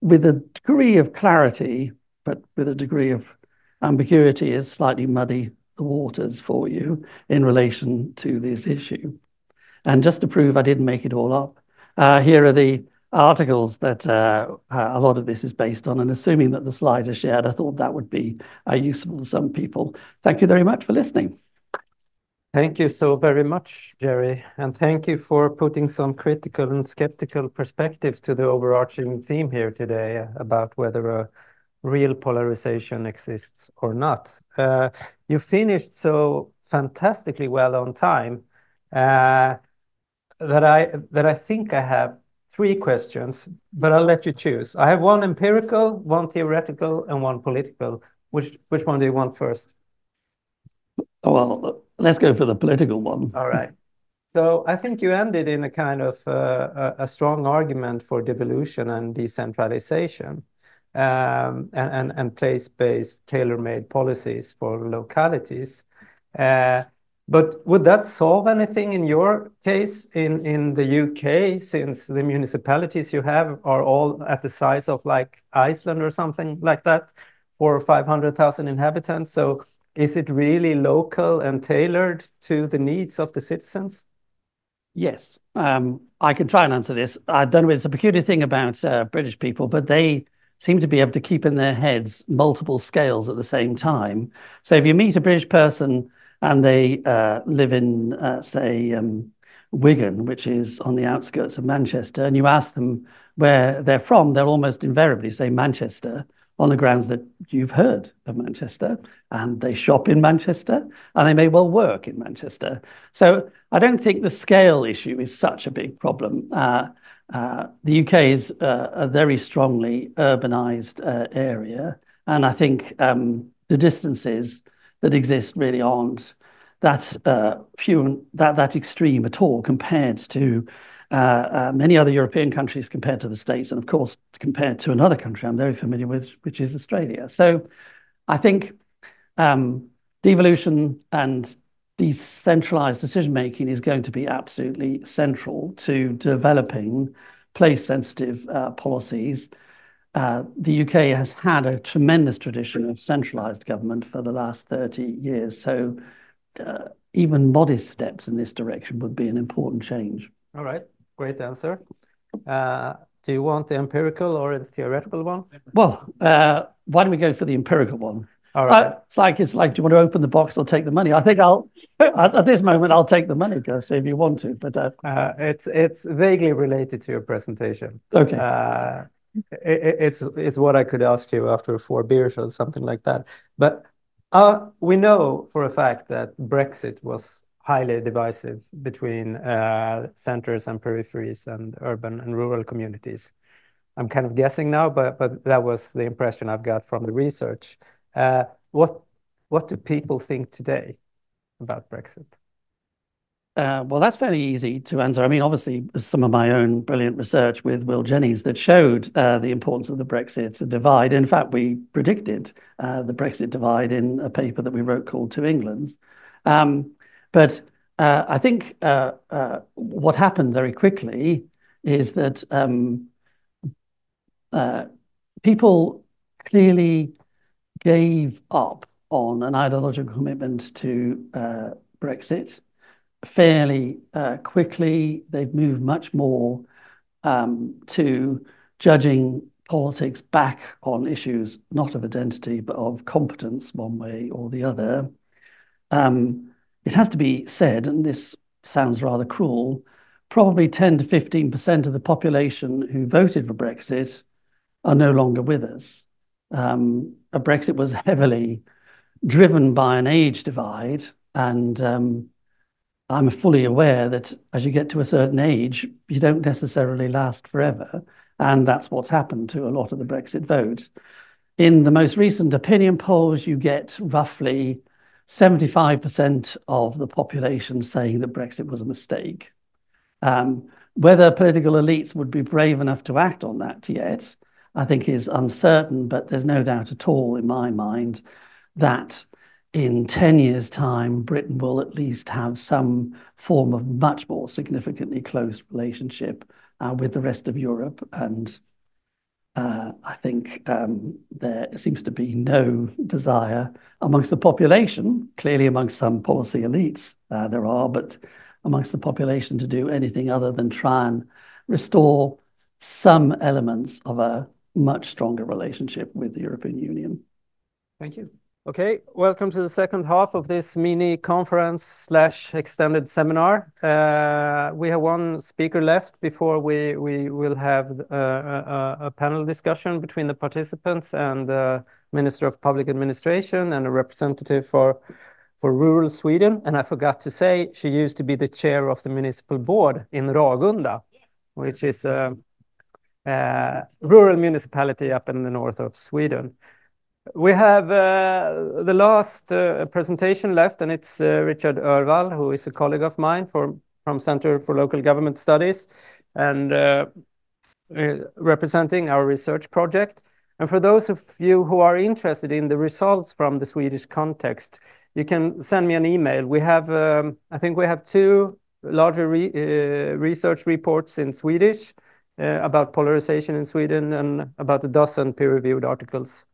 [SPEAKER 5] with a degree of clarity, but with a degree of ambiguity, is slightly muddy the waters for you in relation to this issue. And just to prove I didn't make it all up, here are the articles that a lot of this is based on, and assuming that the slides are shared, I thought that would be useful to some people. Thank you very much for listening.
[SPEAKER 2] Thank you so very much, Gerry, and thank you for putting some critical and skeptical perspectives to the overarching theme here today about whether a real polarization exists or not. You finished so fantastically well on time that I think I have 3 questions, but I'll let you choose. I have 1 empirical, 1 theoretical, and 1 political. Which one do you want first?
[SPEAKER 5] Well, let's go for the political one.
[SPEAKER 2] All right. So I think you ended in a kind of a strong argument for devolution and decentralization, and place-based tailor-made policies for localities. But would that solve anything in your case in the UK, since the municipalities you have are all at the size of like Iceland or something like that, for 500,000 inhabitants? So is it really local and tailored to the needs of the citizens?
[SPEAKER 5] Yes, I can try and answer this. I don't know, it's a peculiar thing about British people, but they seem to be able to keep in their heads multiple scales at the same time. So if you meet a British person and they live in, say, Wigan, which is on the outskirts of Manchester, and you ask them where they're from, they'll almost invariably say Manchester, on the grounds that you've heard of Manchester, and they shop in Manchester, and they may well work in Manchester. So I don't think the scale issue is such a big problem. The UK is a very strongly urbanized area, and I think the distances that exist really aren't that few, that extreme at all compared to many other European countries, compared to the States, and of course compared to another country I'm very familiar with, which is Australia. So I think devolution and decentralized decision-making is going to be absolutely central to developing place-sensitive policies. The UK has had a tremendous tradition of centralized government for the last 30 years. So even modest steps in this direction would be an important change.
[SPEAKER 2] All right, great answer. Do you want the empirical or the theoretical one?
[SPEAKER 5] Well, why don't we go for the empirical one?
[SPEAKER 2] All right.
[SPEAKER 5] It's like, do you want to open the box or take the money? I think at this moment, I'll take the money, Gus, if you want to. But
[SPEAKER 2] it's vaguely related to your presentation.
[SPEAKER 5] Okay.
[SPEAKER 2] It's what I could ask you after 4 beers or something like that. But we know for a fact that Brexit was highly divisive between centers and peripheries and urban and rural communities. I'm kind of guessing now, but that was the impression I've got from the research. What do people think today about Brexit?
[SPEAKER 5] Well, that's fairly easy to answer. I mean, obviously, some of my own brilliant research with Will Jennings that showed the importance of the Brexit divide. In fact, we predicted the Brexit divide in a paper that we wrote called Two Englands. But I think what happened very quickly is that people clearly gave up on an ideological commitment to Brexit fairly quickly. They've moved much more to judging politics back on issues not of identity, but of competence one way or the other. It has to be said, and this sounds rather cruel, probably 10 to 15% of the population who voted for Brexit are no longer with us. Brexit was heavily driven by an age divide, and I'm fully aware that as you get to a certain age, you don't necessarily last forever, and that's what's happened to a lot of the Brexit vote. In the most recent opinion polls, you get roughly 75% of the population saying that Brexit was a mistake. Whether political elites would be brave enough to act on that yet, I think is uncertain, but there's no doubt at all in my mind that in 10 years' time, Britain will at least have some form of much more significantly close relationship with the rest of Europe. And I think there seems to be no desire amongst the population, clearly amongst some policy elites there are, but amongst the population to do anything other than try and restore some elements of a much stronger relationship with the European Union.
[SPEAKER 2] Thank you. Okay, welcome to the second half of this mini conference / extended seminar. We have one speaker left before we will have a panel discussion between the participants and the Minister of Public Administration and a representative for rural Sweden. And I forgot to say, she used to be the chair of the municipal board in Ragunda, which is a rural municipality up in the north of Sweden. We have the last presentation left, and it's Richard Örvall, who is a colleague of mine from Center for Local Government Studies, and representing our research project. And for those of you who are interested in the results from the Swedish context, you can send me an email. We have, I think we have 2 larger research reports in Swedish about polarization in Sweden, and about a dozen peer-reviewed articles,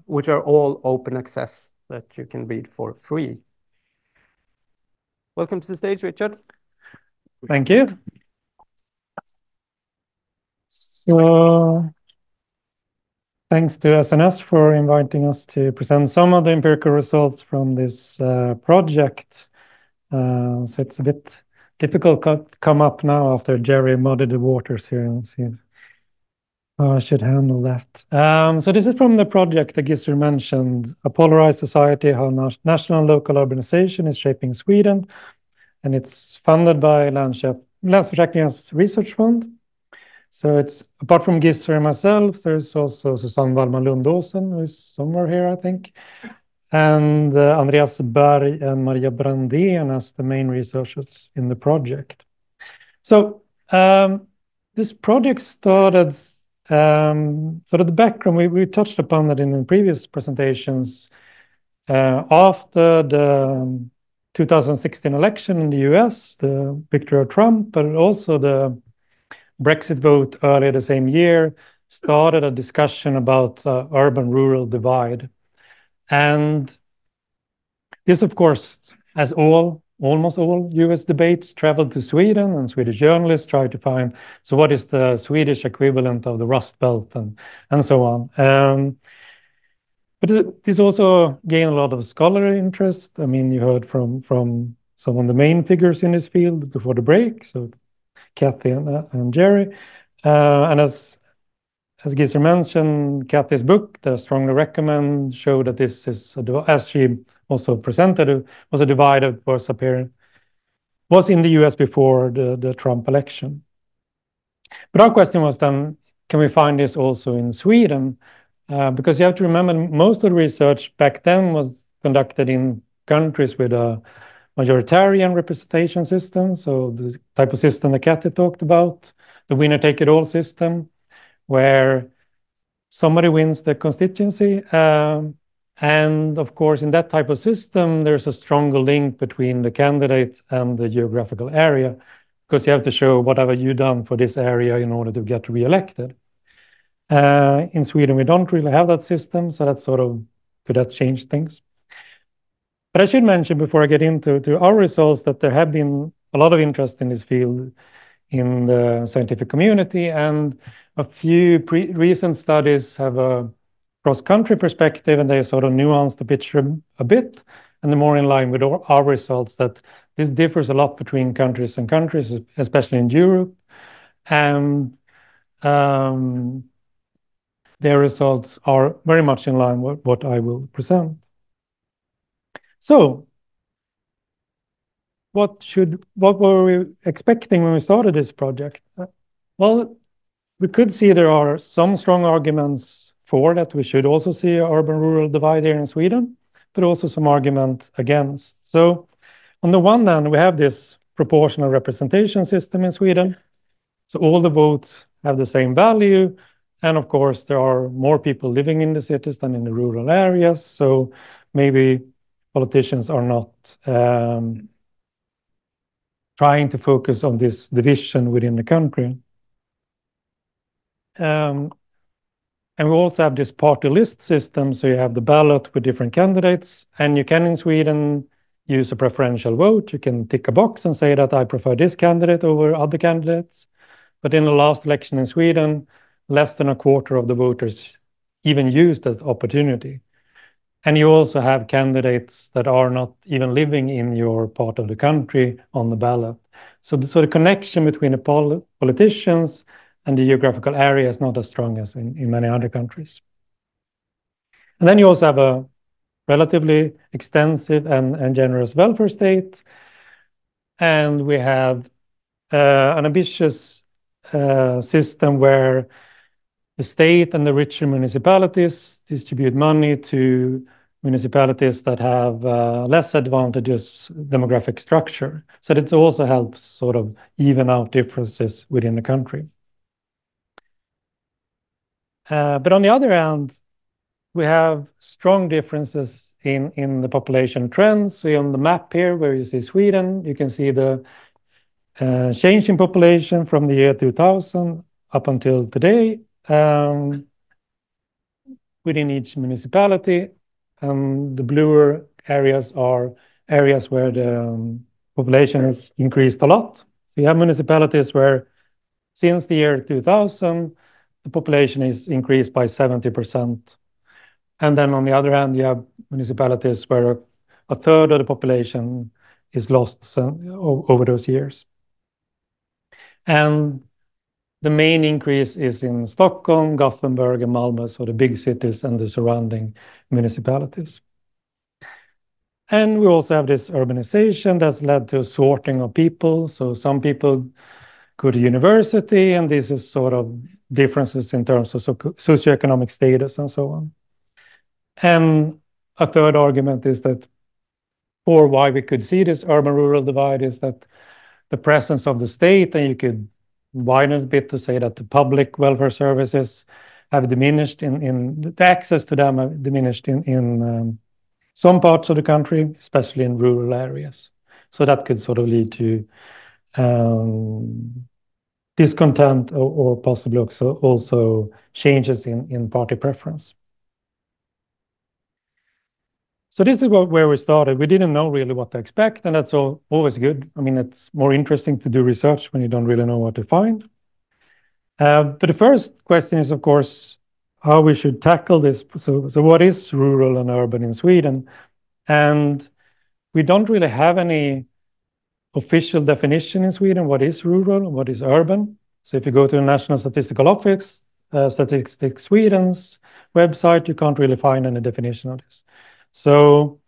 [SPEAKER 2] which are all open access that you can read for free. Welcome to the stage, Richard.
[SPEAKER 6] Thank you. So, thanks to SNS for inviting us to present some of the empirical results from this project. So it's a bit difficult to come up now after Gerry muddied the waters here and see how I should handle that. So this is from the project that Gisser mentioned, A Polarized Society, How National and Local Urbanization is Shaping Sweden. And it's funded by Länsförsäkringens Research Fund. So it's, apart from Gisser and myself, there's also Susanne Wallman Lundåsen, who is somewhere here, I think. And Andreas Berg and Maria Brandén as the main researchers in the project. So this project started, sort of the background, we touched upon that in the previous presentations. After the 2016 election in the US, the victory of Trump, but also the Brexit vote earlier the same year, started a discussion about urban-rural divide. And this, of course, as almost all US debates, traveled to Sweden, and Swedish journalists tried to find, so what is the Swedish equivalent of the Rust Belt and so on. But this also gained a lot of scholarly interest. I mean, you heard from some of the main figures in this field before the break, so Kathy and Gerry. And as Gisser mentioned, Kathy's book, The Strongly Recommend, showed that this is, as she also presented, was a divide that was in the US before the Trump election. But our question was then, can we find this also in Sweden? Because you have to remember, most of the research back then was conducted in countries with a majoritarian representation system, so the type of system that Kathy talked about, the winner-take-it-all system, where somebody wins the constituency. And of course, in that type of system, there's a stronger link between the candidate and the geographical area, because you have to show what have you done for this area in order to get re-elected. In Sweden, we don't really have that system, so that's could that change things? But I should mention before I get into our results that there have been a lot of interest in this field in the scientific community, and a few recent studies have a cross-country perspective, and they sort of nuance the picture a bit, and they're more in line with our results, that this differs a lot between countries and countries, especially in Europe, and their results are very much in line with what I will present. So, what were we expecting when we started this project? Well, we could see there are some strong arguments for that we should also see an urban-rural divide here in Sweden, but also some argument against. So, on the one hand, we have this proportional representation system in Sweden. So all the votes have the same value. And of course, there are more people living in the cities than in the rural areas. So maybe politicians are not trying to focus on this division within the country. And we also have this party list system. So you have the ballot with different candidates, and you can in Sweden use a preferential vote. You can tick a box and say that I prefer this candidate over other candidates. But in the last election in Sweden, less than a quarter of the voters even used that opportunity. And you also have candidates that are not even living in your part of the country on the ballot. So the connection between the politicians and the geographical area is not as strong as in many other countries. And then you also have a relatively extensive and generous welfare state. And we have an ambitious system where the state and the richer municipalities distribute money to municipalities that have less advantageous demographic structure. So it also helps sort of even out differences within the country. But on the other hand, we have strong differences in the population trends. So on the map here, where you see Sweden, you can see the change in population from the year 2000 up until today within each municipality. The bluer areas are areas where the population has increased a lot. We have municipalities where since the year 2000, the population is increased by 70%. And then on the other hand, you have municipalities where a third of the population is lost over those years. And the main increase is in Stockholm, Gothenburg, and Malmö, so the big cities and the surrounding municipalities. And we also have this urbanization that's led to a sorting of people. So some people go to university, and this is sort of differences in terms of socioeconomic status and so on. And a third argument is that, or why we could see this urban-rural divide, is that the presence of the state, and you could widen it a bit to say that the public welfare services have diminished in the access to them have diminished in some parts of the country, especially in rural areas. So that could sort of lead to discontent or possibly also changes in party preference. So this is where we started. We didn't know really what to expect, and that's always good. I mean, it's more interesting to do research when you don't really know what to find. But the first question is, of course, how we should tackle this. So what is rural and urban in Sweden? And we don't really have any official definition in Sweden. What is rural and what is urban? So if you go to the National Statistical Office, Statistics Sweden's website, you can't really find any definition of this. So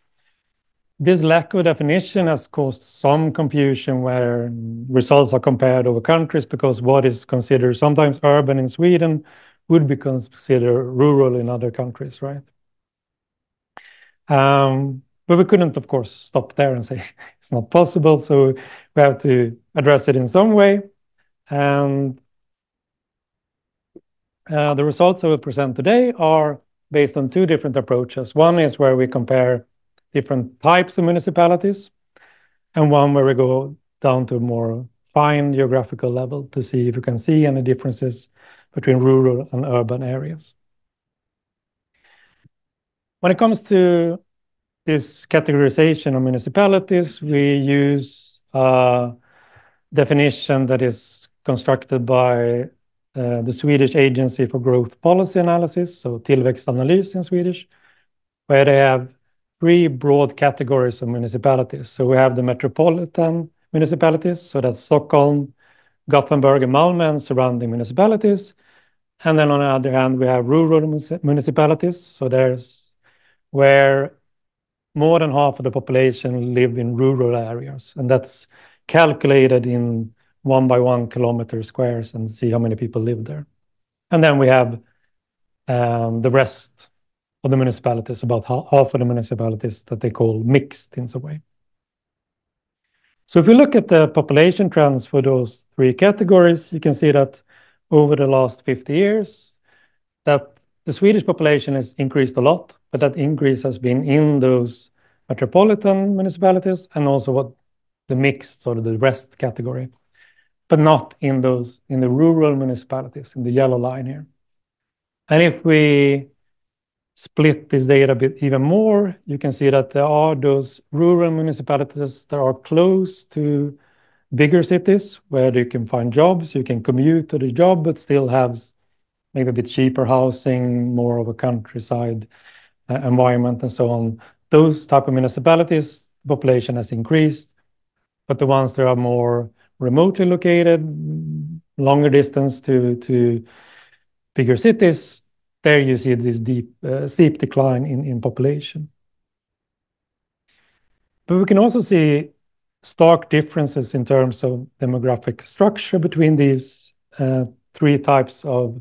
[SPEAKER 6] this lack of definition has caused some confusion where results are compared over countries, because what is considered sometimes urban in Sweden would be considered rural in other countries, right? But we couldn't, of course, stop there and say it's not possible. So we have to address it in some way. And the results I will present today are based on two different approaches. One is where we compare different types of municipalities, and one where we go down to a more fine geographical level to see if you can see any differences between rural and urban areas. When it comes to this categorization of municipalities, we use a definition that is constructed by the Swedish Agency for Growth Policy Analysis, so tillväxtanalys in Swedish, where they have three broad categories of municipalities. So we have the metropolitan municipalities, so that's Stockholm, Gothenburg, and Malmö, and surrounding municipalities. And then on the other hand, we have rural municipalities. So there's where more than half of the population live in rural areas, and that's calculated in 1 by 1 kilometer squares and see how many people live there. And then we have the rest of the municipalities, about half of the municipalities that they call mixed in some way. So if you look at the population trends for those three categories, you can see that over the last 50 years, that the Swedish population has increased a lot, but that increase has been in those metropolitan municipalities and also what the mixed, sort of the rest category. but not in the rural municipalities, in the yellow line here. And if we split this data a bit even more, you can see that there are those rural municipalities that are close to bigger cities where you can find jobs, you can commute to the job, but still have maybe a bit cheaper housing, more of a countryside environment and so on. Those type of municipalities, population has increased, but the ones that are more remotely located, longer distance to bigger cities, there you see this steep decline in population. But we can also see stark differences in terms of demographic structure between these three types of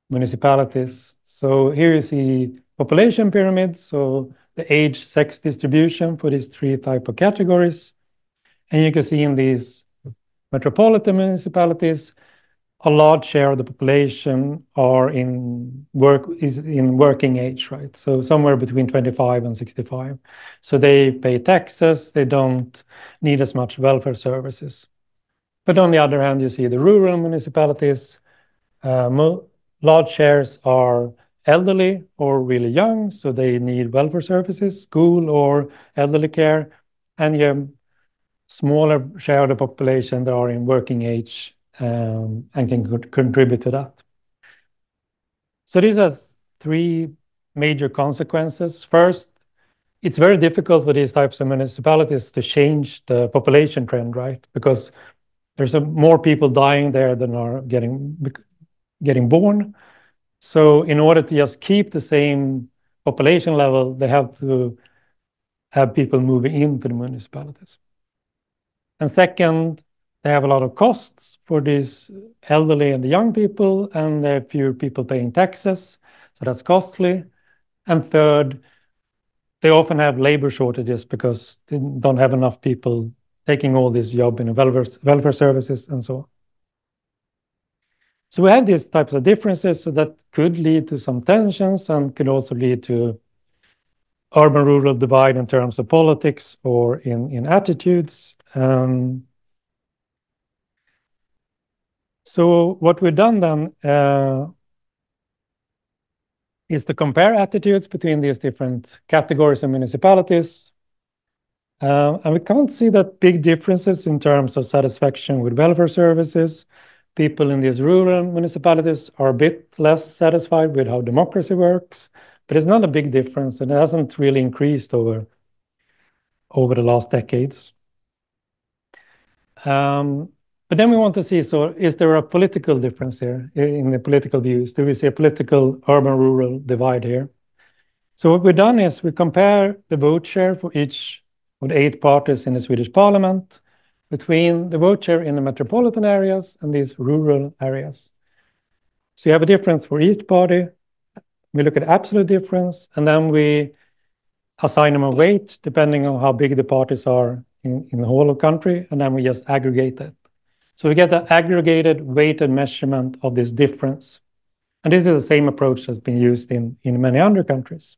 [SPEAKER 6] municipalities. So here you see population pyramids, so the age, sex distribution for these three type of categories. And you can see in these metropolitan municipalities, a large share of the population is in working age, right? So somewhere between 25 and 65. So they pay taxes, they don't need as much welfare services. But on the other hand, you see the rural municipalities, large shares are elderly or really young, so they need welfare services, school or elderly care, and you have smaller share of the population that are in working age and can contribute to that. So these are three major consequences. First, it's very difficult for these types of municipalities to change the population trend, right? Because there's more people dying there than are getting born. So in order to just keep the same population level, they have to have people moving into the municipalities. And second, they have a lot of costs for these elderly and the young people, and there are fewer people paying taxes, so that's costly. And third, they often have labor shortages because they don't have enough people taking all these jobs in welfare services and so on. So we have these types of differences, so that could lead to some tensions and could also lead to urban-rural divide in terms of politics or in attitudes. So what we've done then is to compare attitudes between these different categories of municipalities. And we can't see that big differences in terms of satisfaction with welfare services. People in these rural municipalities are a bit less satisfied with how democracy works, but it's not a big difference, and it hasn't really increased over the last decades. But then we want to see, so is there a political difference here in the political views? Do we see a political urban-rural divide here? So what we've done is we compare the vote share for each of the 8 parties in the Swedish parliament between the vote share in the metropolitan areas and these rural areas. So you have a difference for each party. We look at absolute difference, and then we assign them a weight depending on how big the parties are in the whole of the country, and then we just aggregate it. So we get an aggregated weighted measurement of this difference. And this is the same approach that's been used in many other countries.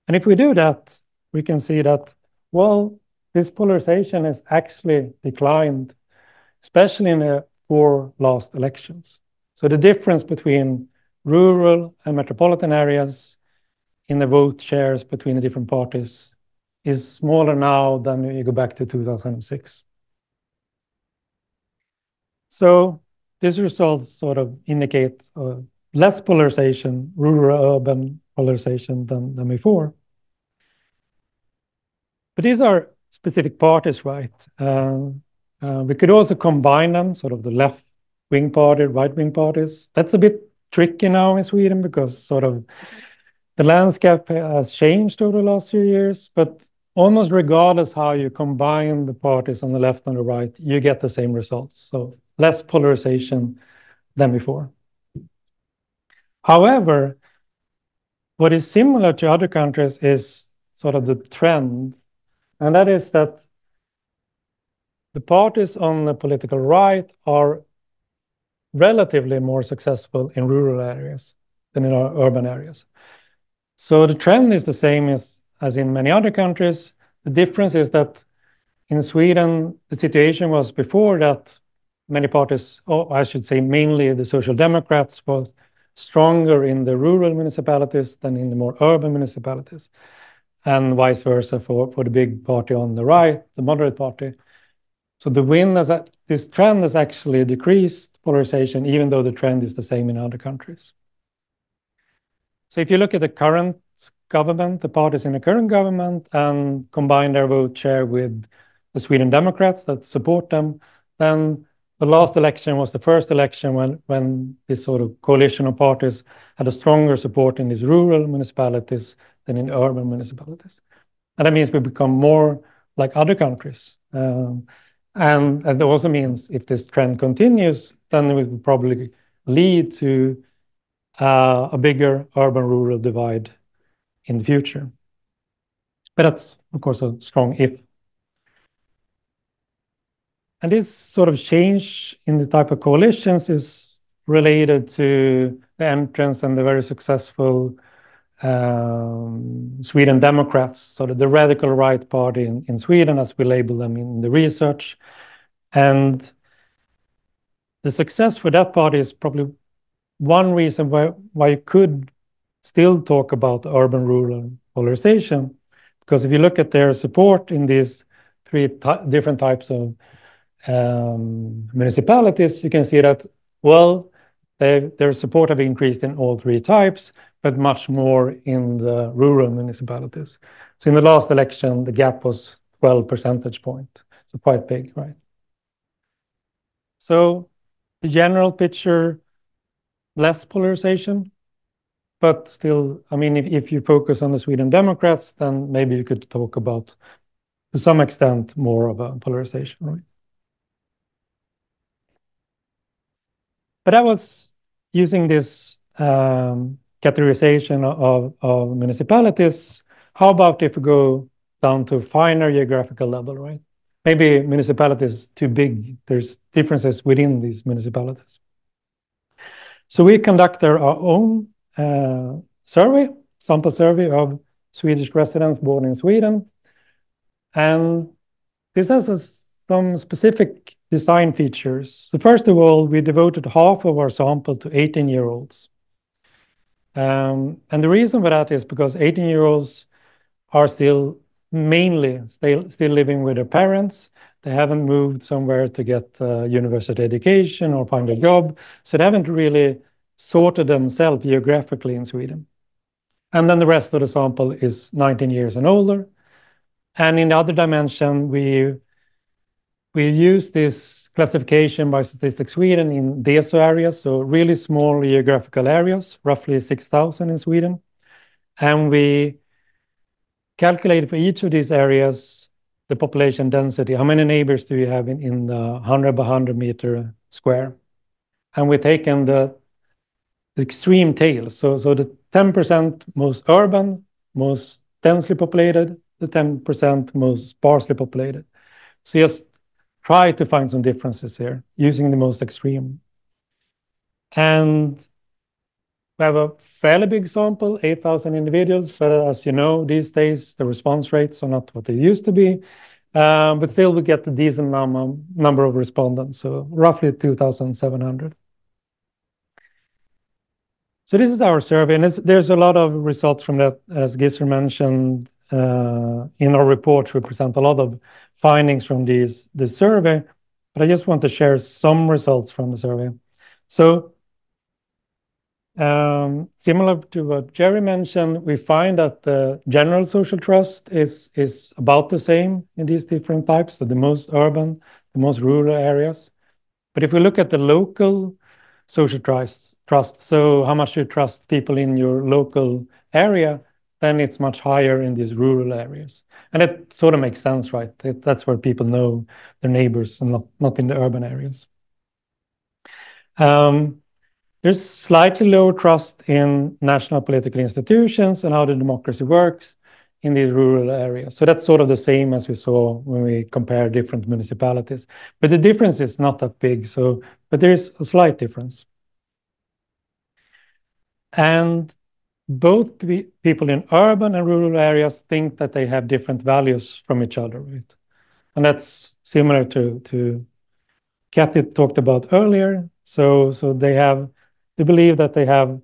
[SPEAKER 6] And if we do that, we can see that, well, this polarization has actually declined, especially in the 4 last elections. So the difference between rural and metropolitan areas in the vote shares between the different parties is smaller now than you go back to 2006. So these results sort of indicate less polarization, rural-urban polarization than before. But these are specific parties, right? We could also combine them, sort of the left-wing party, right-wing parties. That's a bit tricky now in Sweden because sort of the landscape has changed over the last few years, but almost regardless how you combine the parties on the left and the right, you get the same results. So less polarization than before. However, what is similar to other countries is sort of the trend, and that is that the parties on the political right are relatively more successful in rural areas than in our urban areas. So the trend is the same as in many other countries. The difference is that in Sweden, the situation was before that many parties, or I should say mainly the Social Democrats, was stronger in the rural municipalities than in the more urban municipalities, and vice versa for the big party on the right, the moderate party. So this trend has actually decreased polarization, even though the trend is the same in other countries. So if you look at the current government, the parties in the current government, and combine their vote share with the Sweden Democrats that support them, then the last election was the first election when this sort of coalition of parties had a stronger support in these rural municipalities than in urban municipalities. And that means we become more like other countries. And it also means if this trend continues, then it will probably lead to a bigger urban-rural divide in the future. But that's, of course, a strong if. And this sort of change in the type of coalitions is related to the entrance and the very successful Sweden Democrats, sort of the radical right party in Sweden, as we label them in the research. And the success for that party is probably one reason why you could still talk about urban-rural polarization, because if you look at their support in these three different types of municipalities, you can see that, well, their support have increased in all three types, but much more in the rural municipalities. So in the last election, the gap was 12 percentage points, so quite big, right? So the general picture, less polarization, but still, I mean, if you focus on the Sweden Democrats, then maybe you could talk about, to some extent, more of a polarization, right? But I was using this categorization of municipalities. How about if we go down to finer geographical level, right? Maybe municipalities too big. There's differences within these municipalities. So we conducted our own sample survey of Swedish residents born in Sweden. And this has some specific design features. So first of all, we devoted half of our sample to 18-year-olds. And the reason for that is because 18-year-olds are still living with their parents. They haven't moved somewhere to get a university education or find a job. So they haven't really sorted themselves geographically in Sweden. And then the rest of the sample is 19 years and older. And in the other dimension, we use this classification by Statistics Sweden in DESO areas, so really small geographical areas, roughly 6,000 in Sweden. And we calculated for each of these areas the population density. How many neighbors do you have in the 100 by 100 meter square? And we've taken the extreme tails. So the 10% most urban, most densely populated, the 10% most sparsely populated. So just try to find some differences here using the most extreme. And we have a fairly big sample, 8,000 individuals, but as you know, these days, the response rates are not what they used to be. But still, we get a decent number of respondents, so roughly 2,700. So this is our survey, and there's a lot of results from that, as Gisser mentioned. In our report, we present a lot of findings from this survey, but I just want to share some results from the survey. So similar to what Gerry mentioned, we find that the general social trust is about the same in these different types, so the most urban, the most rural areas. But if we look at the local social trust, so how much you trust people in your local area, then it's much higher in these rural areas. And it sort of makes sense, right? That's where people know their neighbors and not in the urban areas. There's slightly lower trust in national political institutions and how the democracy works in these rural areas. So that's sort of the same as we saw when we compare different municipalities. But the difference is not that big, but there is a slight difference. And both people in urban and rural areas think that they have different values from each other, right? And that's similar to Kathy talked about earlier. So they believe that they have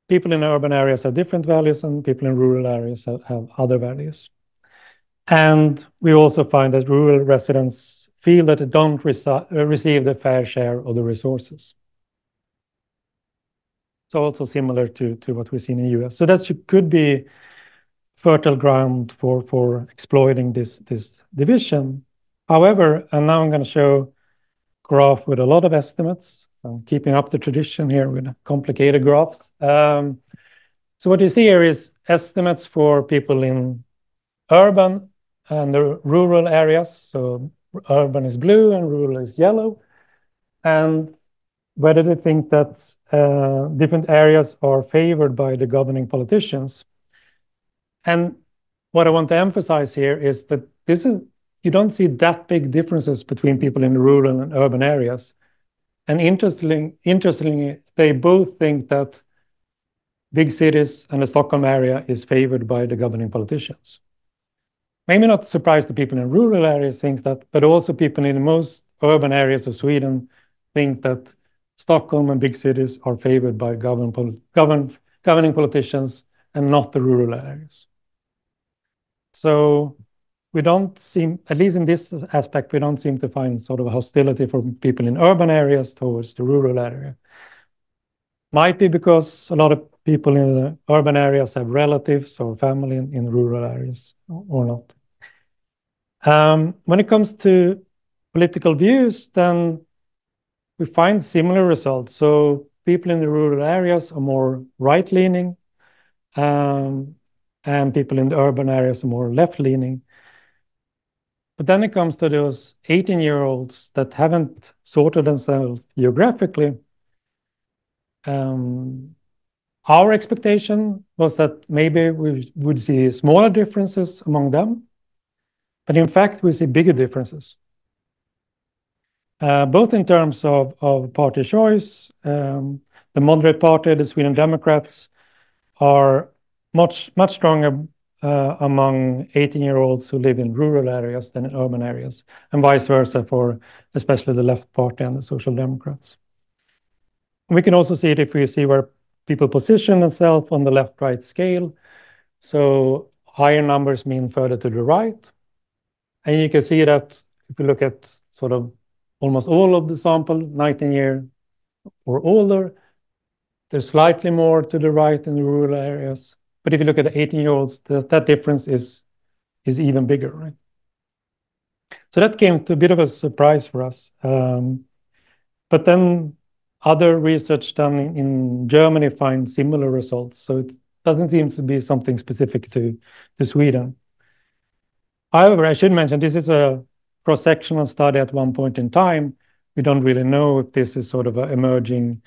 [SPEAKER 6] people in urban areas have different values and people in rural areas have other values. And we also find that rural residents feel that they don't receive the fair share of the resources. So also similar to what we see in the US. So that could be fertile ground for exploiting this division. However, and now I'm going to show a graph with a lot of estimates. I'm keeping up the tradition here with complicated graphs. So what you see here is estimates for people in urban and the rural areas. So urban is blue and rural is yellow. And whether they think that different areas are favored by the governing politicians. And what I want to emphasize here is that you don't see that big differences between people in the rural and urban areas. And interestingly, they both think that big cities and the Stockholm area is favored by the governing politicians. Maybe not surprised the people in rural areas think that, but also people in the most urban areas of Sweden think that Stockholm and big cities are favored by governing politicians and not the rural areas. So we don't seem, at least in this aspect, we don't seem to find sort of a hostility for people in urban areas towards the rural area. Might be because a lot of people in the urban areas have relatives or family in rural areas or not. When it comes to political views, then we find similar results. So people in the rural areas are more right-leaning, and people in the urban areas are more left-leaning. But then it comes to those 18-year-olds that haven't sorted themselves geographically. Our expectation was that maybe we would see smaller differences among them, but in fact we see bigger differences, both in terms of party choice. The moderate party, the Sweden Democrats, are much stronger among 18-year-olds who live in rural areas than in urban areas, and vice versa for especially the left party and the Social Democrats. We can also see it if we see where people position themselves on the left-right scale. So higher numbers mean further to the right. And you can see that if you look at sort of almost all of the sample, 19-year or older, there's slightly more to the right in the rural areas. But if you look at the 18-year-olds, that difference is even bigger, right? So that came to a bit of a surprise for us. But then other research done in Germany find similar results. So it doesn't seem to be something specific to Sweden. However, I should mention this is a cross-sectional study at one point in time. We don't really know if this is sort of an emerging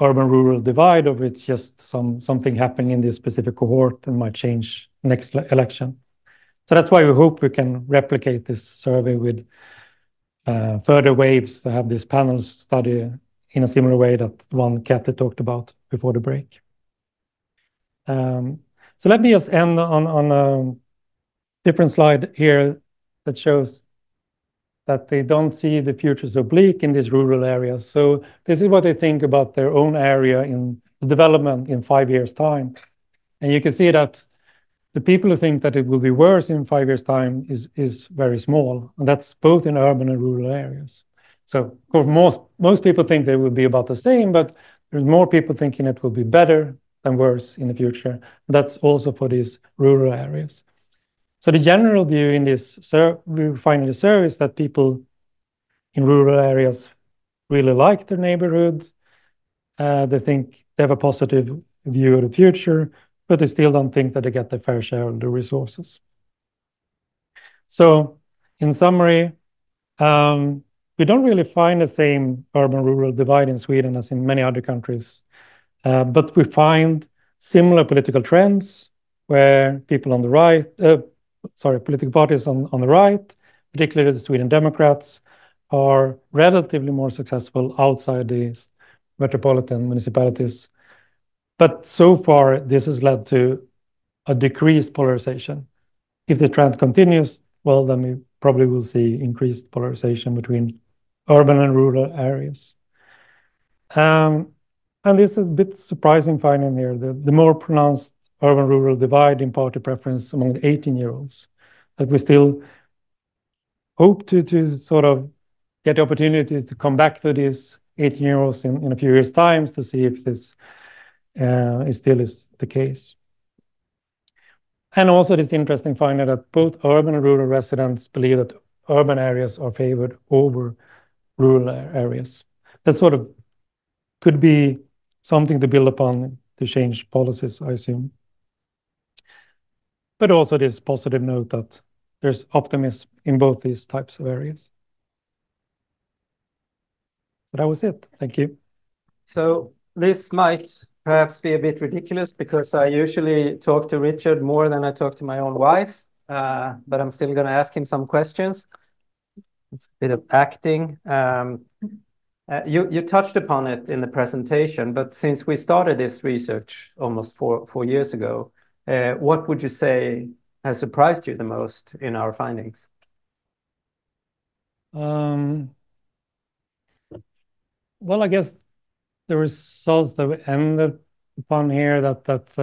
[SPEAKER 6] urban-rural divide or if it's just something happening in this specific cohort and might change next election. So that's why we hope we can replicate this survey with further waves to have this panel study in a similar way that one Kathy talked about before the break. So let me just end on a different slide here that shows that they don't see the future so bleak in these rural areas. So this is what they think about their own area in development in 5 years' time. And you can see that the people who think that it will be worse in 5 years' time is very small. And that's both in urban and rural areas. So of course, most people think they will be about the same, but there's more people thinking it will be better than worse in the future. That's also for these rural areas. So the general view in this we find in the survey is that people in rural areas really like their neighborhood. They think they have a positive view of the future, but they still don't think that they get their fair share of the resources. So in summary, we don't really find the same urban-rural divide in Sweden as in many other countries, but we find similar political trends where people on the right, political parties on the right, particularly the Sweden Democrats, are relatively more successful outside these metropolitan municipalities. But so far, this has led to a decreased polarization. If the trend continues, well, then we probably will see increased polarization between urban and rural areas. And this is a bit surprising finding here, the more pronounced urban-rural divide in party preference among the 18-year-olds, that we still hope to sort of get the opportunity to come back to these 18-year-olds in a few years' time to see if this still is the case. And also this interesting finding that both urban and rural residents believe that urban areas are favored over rural areas. That sort of could be something to build upon to change policies, I assume. But also this positive note that there's optimism in both these types of areas. So that was it. Thank you.
[SPEAKER 2] So this might perhaps be a bit ridiculous because I usually talk to Richard more than I talk to my own wife, but I'm still going to ask him some questions. It's a bit of acting. You touched upon it in the presentation, but since we started this research almost four years ago, what would you say has surprised you the most in our findings?
[SPEAKER 6] Well, I guess the results that we ended upon here that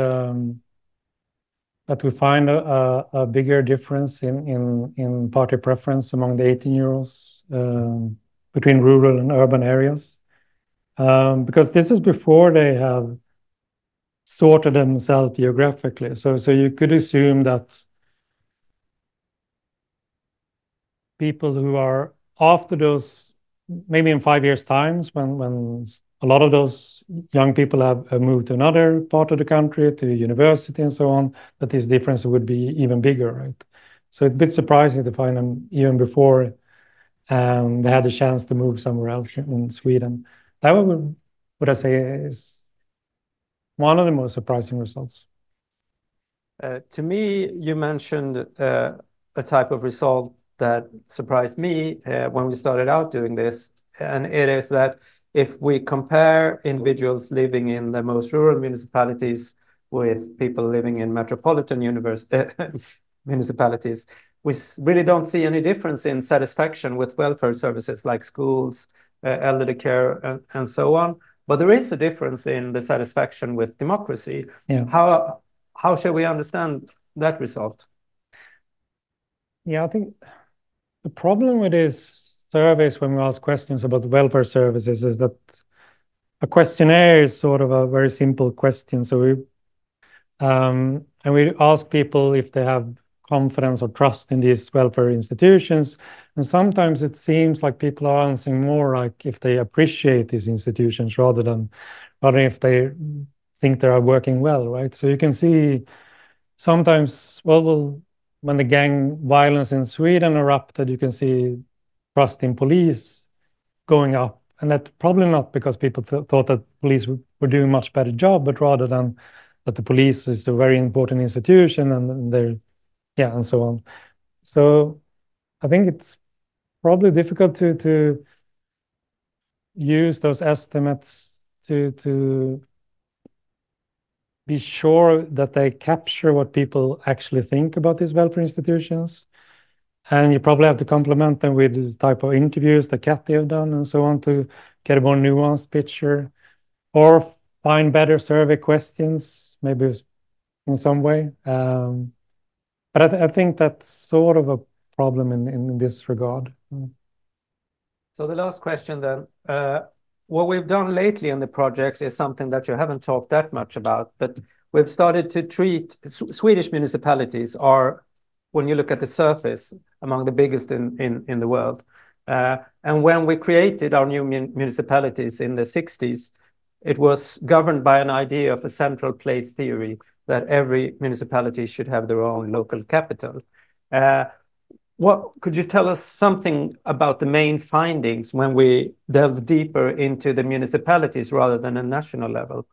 [SPEAKER 6] we find a bigger difference in party preference among the 18-year-olds between rural and urban areas, because this is before they have sorted themselves geographically. So you could assume that people who are after those, maybe in 5 years' times, when a lot of those young people have moved to another part of the country, to university and so on, that this difference would be even bigger, right? So it's a bit surprising to find them even before they had the chance to move somewhere else in Sweden. That would I say is one of the most surprising results.
[SPEAKER 2] To me, you mentioned a type of result that surprised me when we started out doing this, and it is that if we compare individuals living in the most rural municipalities with people living in metropolitan municipalities, we really don't see any difference in satisfaction with welfare services like schools, elderly care, and so on. But there is a difference in the satisfaction with democracy.
[SPEAKER 6] Yeah.
[SPEAKER 2] How shall we understand that result?
[SPEAKER 6] Yeah, I think the problem with these surveys when we ask questions about welfare services is that a questionnaire is sort of a very simple question. So and we ask people if they have confidence or trust in these welfare institutions. And sometimes it seems like people are answering more like if they appreciate these institutions rather than if they think they are working well, right? So you can see sometimes, well, when the gang violence in Sweden erupted, you can see trust in police going up. And that's probably not because people thought that police were doing a much better job, but rather than that the police is a very important institution and they're, yeah, and so on. So I think it's probably difficult to use those estimates to be sure that they capture what people actually think about these welfare institutions. And you probably have to complement them with the type of interviews that Kathy have done and so on to get a more nuanced picture, or find better survey questions, maybe in some way. But I think that's sort of a problem in this regard.
[SPEAKER 2] So the last question then, what we've done lately in the project is something that you haven't talked that much about, but we've started to treat Swedish municipalities are, when you look at the surface, among the biggest in the world. And when we created our new municipalities in the 60s, it was governed by an idea of a central place theory that every municipality should have their own local capital. What could you tell us something about the main findings when we delve deeper into the municipalities rather than a national level?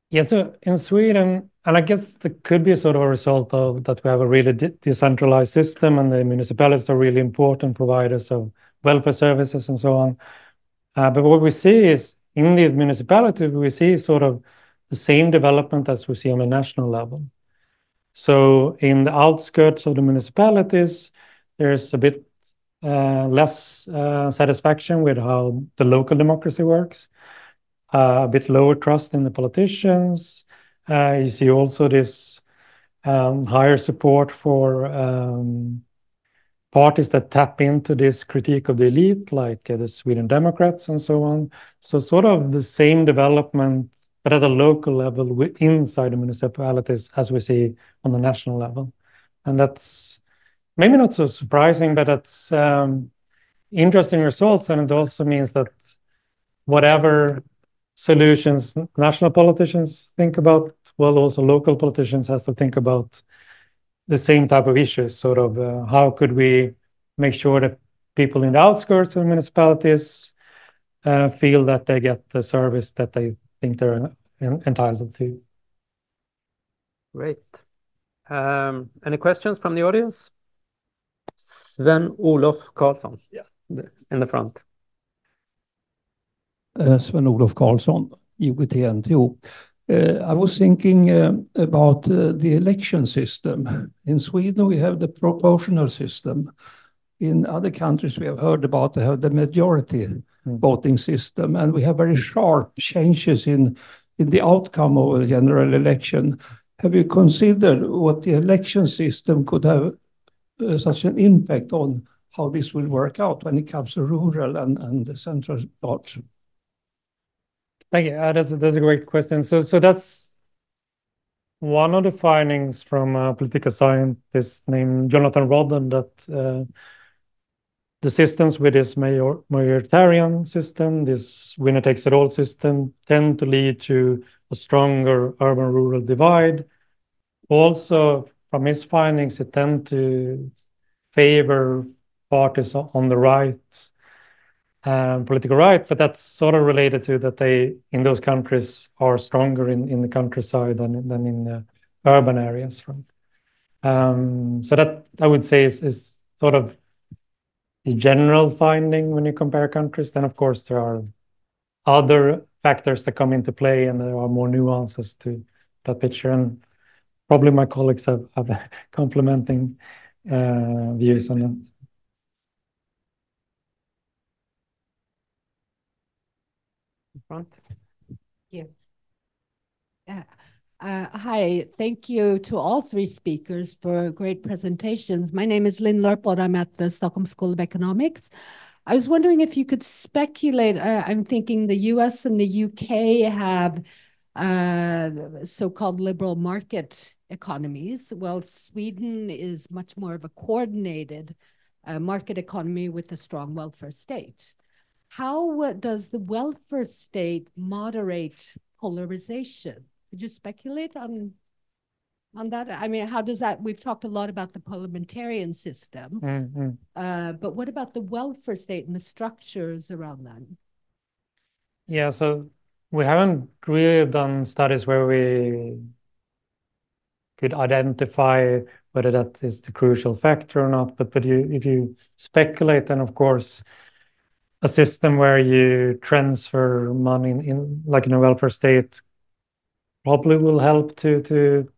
[SPEAKER 6] Yeah, so in Sweden, and I guess that could be sort of a result of that we have a really decentralized system and the municipalities are really important providers of welfare services and so on. But what we see is in these municipalities, we see sort of the same development as we see on a national level. So in the outskirts of the municipalities, there's a bit less satisfaction with how the local democracy works, a bit lower trust in the politicians. You see also this higher support for parties that tap into this critique of the elite, like the Sweden Democrats and so on. So sort of the same development, but at a local level inside the municipalities as we see on the national level. And that's maybe not so surprising, but that's interesting results. And it also means that whatever solutions national politicians think about, well, also local politicians has to think about the same type of issues, sort of how could we make sure that people in the outskirts of municipalities feel that they get the service that they think they're entitled to.
[SPEAKER 2] Great. Any questions from the audience? Sven-Olof Karlsson, in the front.
[SPEAKER 7] Sven-Olof Karlsson, UGT-NTO. I was thinking about the election system. In Sweden, we have the proportional system. In other countries, we have heard about they have the majority voting system, and we have very sharp changes in the outcome of a general election. Have you considered what the election system could have such an impact on how this will work out when it comes to rural and the central parts?
[SPEAKER 6] Thank you. That's a great question. So that's one of the findings from a political scientist named Jonathan Rodden, that the systems with this majoritarian system, this winner-takes-it-all system, tend to lead to a stronger urban-rural divide. Also, from his findings, it tend to favor parties on the right, political right, but that's sort of related to that they, in those countries, are stronger in the countryside than in the urban areas, right? So that, I would say, is sort of the general finding when you compare countries. Then, of course, there are other factors that come into play, and there are more nuances to that picture. And probably my colleagues have complementing views on that.
[SPEAKER 2] Front.
[SPEAKER 8] Yeah. Hi, thank you to all three speakers for great presentations. My name is Lynn Lerpod. I'm at the Stockholm School of Economics. I was wondering if you could speculate. I'm thinking the US and the UK have so-called liberal market economies. Well, Sweden is much more of a coordinated market economy with a strong welfare state. How does the welfare state moderate polarization? Could you speculate on that? I mean, how does that, we've talked a lot about the parliamentarian system, but what about the welfare state and the structures around that?
[SPEAKER 6] Yeah, so we haven't really done studies where we could identify whether that is the crucial factor or not, but if you speculate, then of course, a system where you transfer money in like in a welfare state probably will help to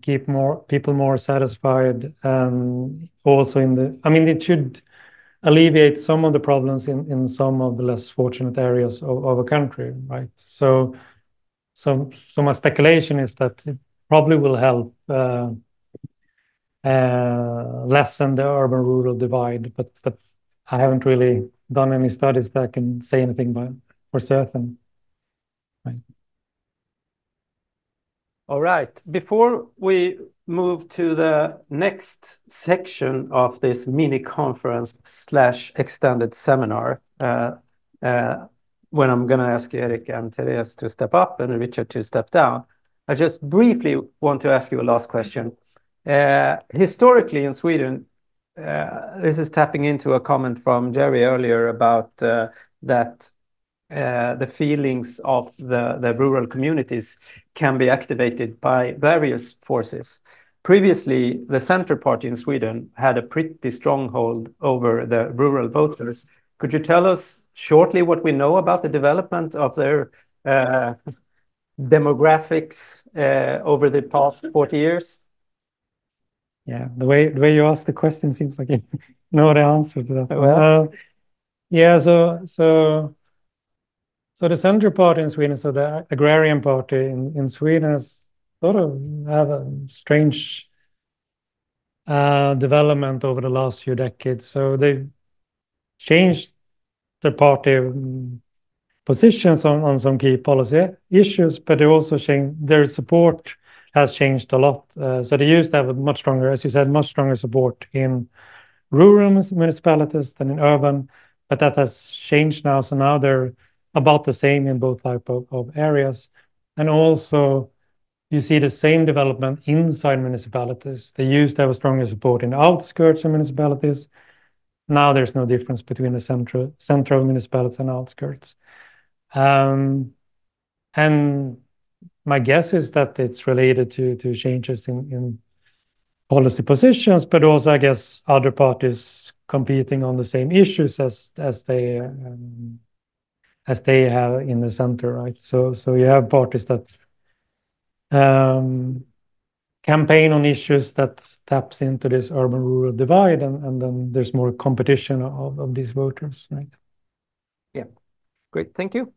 [SPEAKER 6] keep more people more satisfied. Also I mean, it should alleviate some of the problems in some of the less fortunate areas of a country, right? So my speculation is that it probably will help lessen the urban-rural divide, but I haven't really done any studies that can say anything for certain. Right.
[SPEAKER 2] All right. Before we move to the next section of this mini conference / extended seminar, when I'm going to ask Erik and Terese to step up and Richard to step down, I just briefly want to ask you a last question. Historically in Sweden, this is tapping into a comment from Gerry earlier about that the feelings of the rural communities can be activated by various forces. Previously, the Center Party in Sweden had a pretty strong hold over the rural voters. Could you tell us shortly what we know about the development of their demographics over the past 40 years?
[SPEAKER 6] Yeah, the way you ask the question seems like you know the answer to that.
[SPEAKER 2] Well,
[SPEAKER 6] yeah, so the Center Party in Sweden, so the agrarian party in Sweden, has sort of have a strange development over the last few decades. So they've changed their party positions on some key policy issues, but they also changed their support has changed a lot. So they used to have a much stronger, as you said, much stronger support in rural municipalities than in urban, but that has changed now. So now they're about the same in both type of areas. And also you see the same development inside municipalities. They used to have a stronger support in the outskirts of municipalities. Now there's no difference between the center of municipalities and outskirts. And my guess is that it's related to changes in policy positions, but also, I guess, other parties competing on the same issues as they have in the center, right? So you have parties that campaign on issues that taps into this urban-rural divide, and then there's more competition of these voters, right?
[SPEAKER 2] Yeah, great, thank you.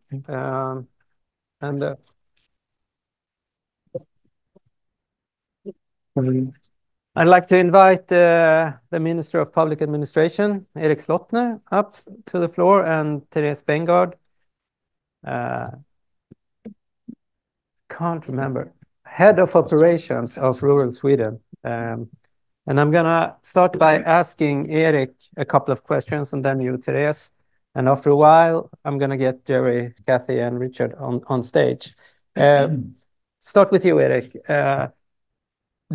[SPEAKER 2] I'd like to invite the Minister of Public Administration, Erik Slottner, up to the floor, and Terese Bengard. Can't remember. Head of Operations of Rural Sweden. And I'm gonna start by asking Erik a couple of questions, and then you, Terese. And after a while, I'm gonna get Gerry, Kathy, and Richard on stage. Start with you, Erik.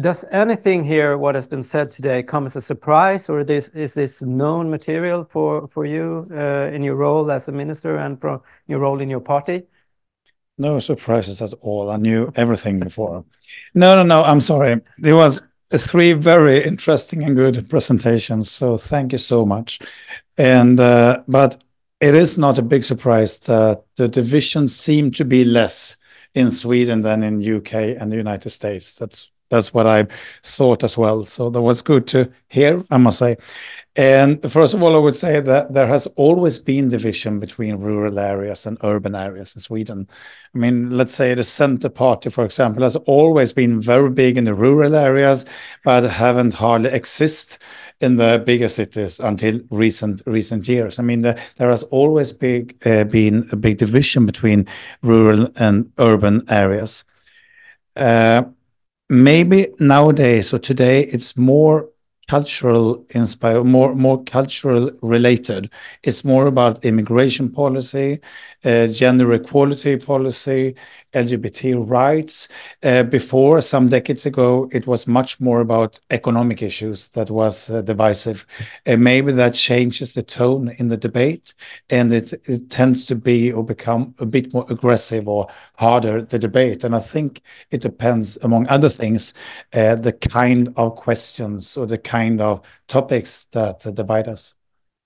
[SPEAKER 2] Does anything here, what has been said today, come as a surprise, or is this known material for you in your role as a minister and your role in your party?
[SPEAKER 9] No surprises at all. I knew everything before. No, I'm sorry. There was 3 very interesting and good presentations, so thank you so much. And but it is not a big surprise that the divisions seem to be less in Sweden than in UK and the United States. That's what I thought as well. So that was good to hear, I must say. And first of all, I would say that there has always been division between rural areas and urban areas in Sweden. I mean, let's say the Center Party, for example, has always been very big in the rural areas, but haven't hardly exist in the bigger cities until recent years. I mean, there has always been a big division between rural and urban areas. Maybe nowadays or today it's more cultural inspired, more cultural related. It's more about immigration policy, gender equality policy, LGBT rights. Before, some decades ago, it was much more about economic issues that was divisive. Maybe that changes the tone in the debate, and it tends to be or become a bit more aggressive or harder, the debate. And I think it depends, among other things, the kind of questions or the kind of topics that divide us.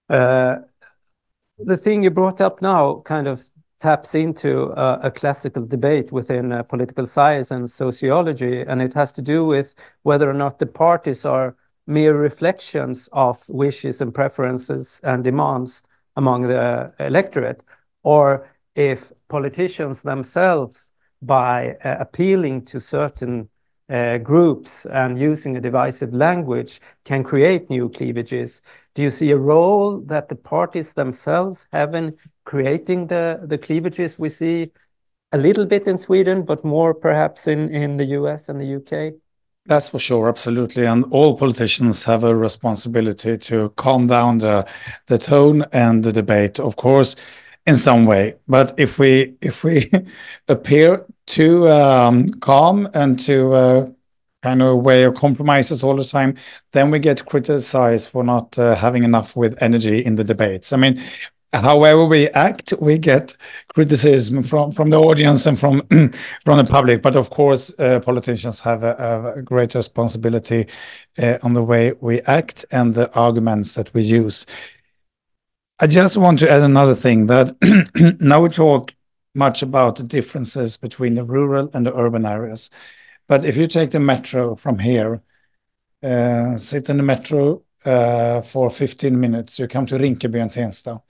[SPEAKER 2] The thing you brought up now kind of taps into a classical debate within political science and sociology, and it has to do with whether or not the parties are mere reflections of wishes and preferences and demands among the electorate, or if politicians themselves, by appealing to certain groups and using a divisive language, can create new cleavages. Do you see a role that the parties themselves have in creating the cleavages we see a little bit in Sweden, but more perhaps in the US and the UK?
[SPEAKER 9] That's for sure, absolutely. And all politicians have a responsibility to calm down the tone and the debate, of course, in some way. But if we appear too calm and to kind of way of compromises all the time, then we get criticized for not having enough with energy in the debates. I mean, however we act, we get criticism from the audience and from the public. But of course, politicians have a great responsibility on the way we act and the arguments that we use. I just want to add another thing, that now we talk much about the differences between the rural and the urban areas. But if you take the metro from here, sit in the metro for 15 minutes, you come to Rinkeby and Tensta.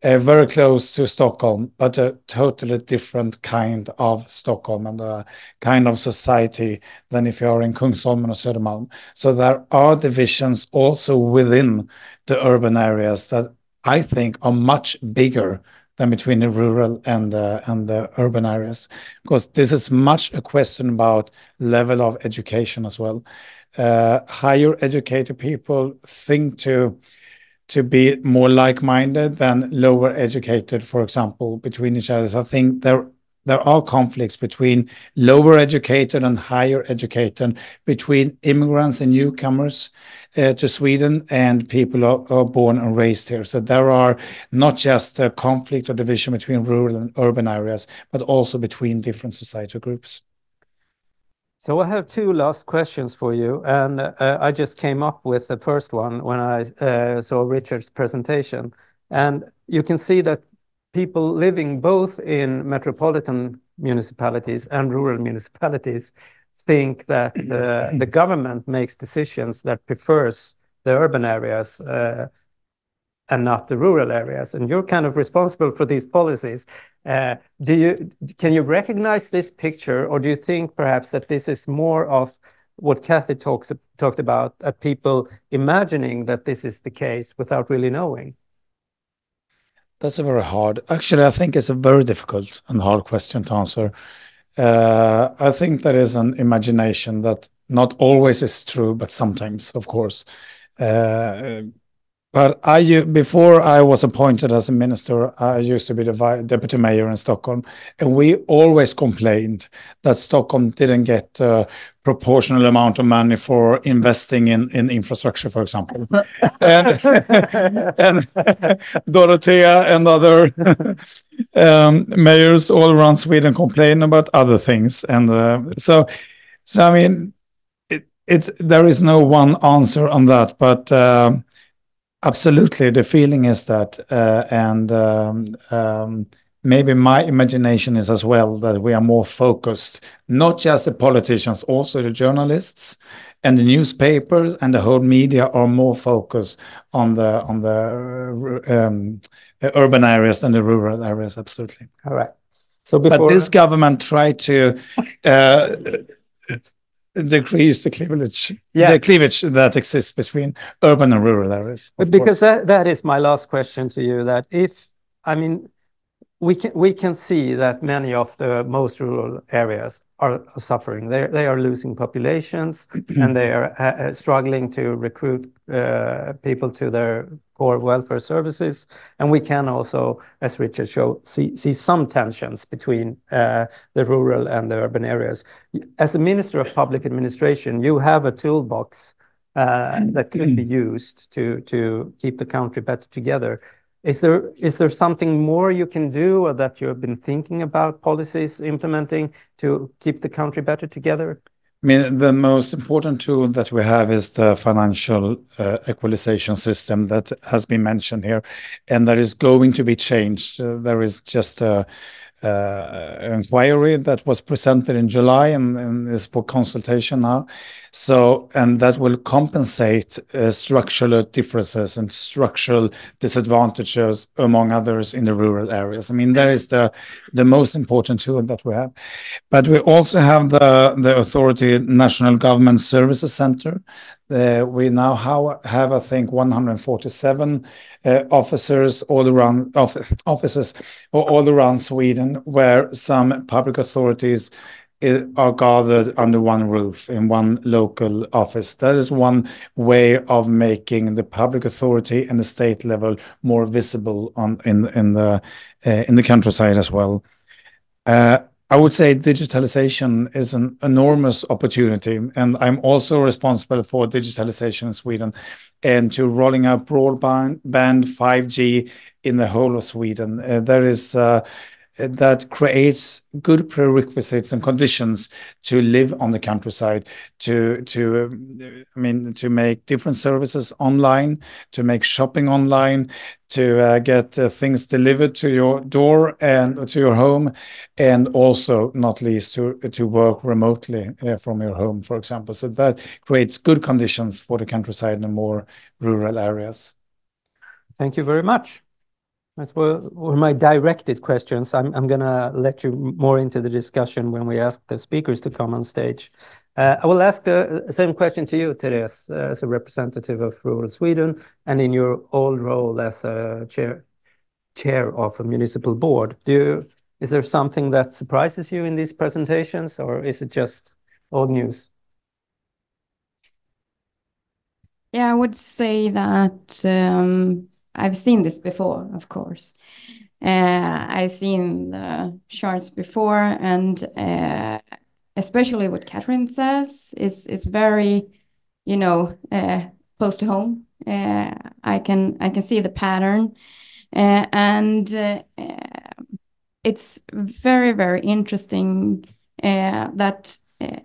[SPEAKER 9] Very close to Stockholm, but a totally different kind of Stockholm and a kind of society than if you are in Kungsholmen or Södermalm. So there are divisions also within the urban areas that I think are much bigger than between the rural and the urban areas, because this is much a question about level of education as well. Higher educated people think to be more like-minded than lower educated, for example, between each other. So I think there are conflicts between lower educated and higher educated, between immigrants and newcomers to Sweden and people who are born and raised here. So there are not just a conflict or division between rural and urban areas, but also between different societal groups.
[SPEAKER 2] So I have two last questions for you, and I just came up with the first one when I saw Richard's presentation. And you can see that people living both in metropolitan municipalities and rural municipalities think that the government makes decisions that prefers the urban areas and not the rural areas, and you're kind of responsible for these policies. Can you recognize this picture, or do you think perhaps that this is more of what Kathy talked about, people imagining that this is the case without really knowing?
[SPEAKER 9] That's a very hard. Actually, I think it's a very difficult and hard question to answer. I think there is an imagination that not always is true, but sometimes, of course. But before I was appointed as a minister, I used to be the deputy mayor in Stockholm, and we always complained that Stockholm didn't get a proportional amount of money for investing in infrastructure, for example. and Dorothea and other mayors all around Sweden complain about other things, and so I mean, there is no one answer on that, but. Absolutely, the feeling is that, and maybe my imagination is as well, that we are more focused, not just the politicians, also the journalists and the newspapers and the whole media are more focused on the urban areas than the rural areas. Absolutely.
[SPEAKER 2] All right. So before,
[SPEAKER 9] but this government tried to decrease the cleavage that exists between urban and rural areas.
[SPEAKER 2] Because that is my last question to you. That we can see that many of the most rural areas are suffering. They are losing populations, and they are struggling to recruit people to their core welfare services. And we can also, as Richard showed, see some tensions between the rural and the urban areas. As a Minister of Public Administration, you have a toolbox that could be used to keep the country better together. Is there something more you can do, or that you have been thinking about policies implementing to keep the country better together?
[SPEAKER 9] I mean, the most important tool that we have is the financial equalization system that has been mentioned here, and that is going to be changed. There is just an inquiry that was presented in July and is for consultation now. So, and that will compensate structural differences and structural disadvantages, among others, in the rural areas. I mean, that is the most important tool that we have. But we also have the Authority National Government Services Center. We now have, I think, 147 officers all around offices all around Sweden, where some public authorities are gathered under one roof in one local office. That is one way of making the public authority and the state level more visible in the countryside as well. I would say digitalization is an enormous opportunity, and I'm also responsible for digitalization in Sweden and to rolling out broadband 5G in the whole of Sweden. There is that creates good prerequisites and conditions to live on the countryside, to make different services online, to make shopping online, to get things delivered to your door and to your home, and also, not least, to work remotely from your home, for example. So that creates good conditions for the countryside and more rural areas.
[SPEAKER 2] Thank you very much. That's were my directed questions. I'm going to let you more into the discussion when we ask the speakers to come on stage. I will ask the same question to you, Terese, as a representative of rural Sweden and in your old role as a chair of a municipal board. Is there something that surprises you in these presentations, or is it just old news?
[SPEAKER 10] Yeah, I would say that I've seen this before, of course. I've seen the charts before, and especially what Katherine says is very, close to home. I can see the pattern, and it's very, very interesting that.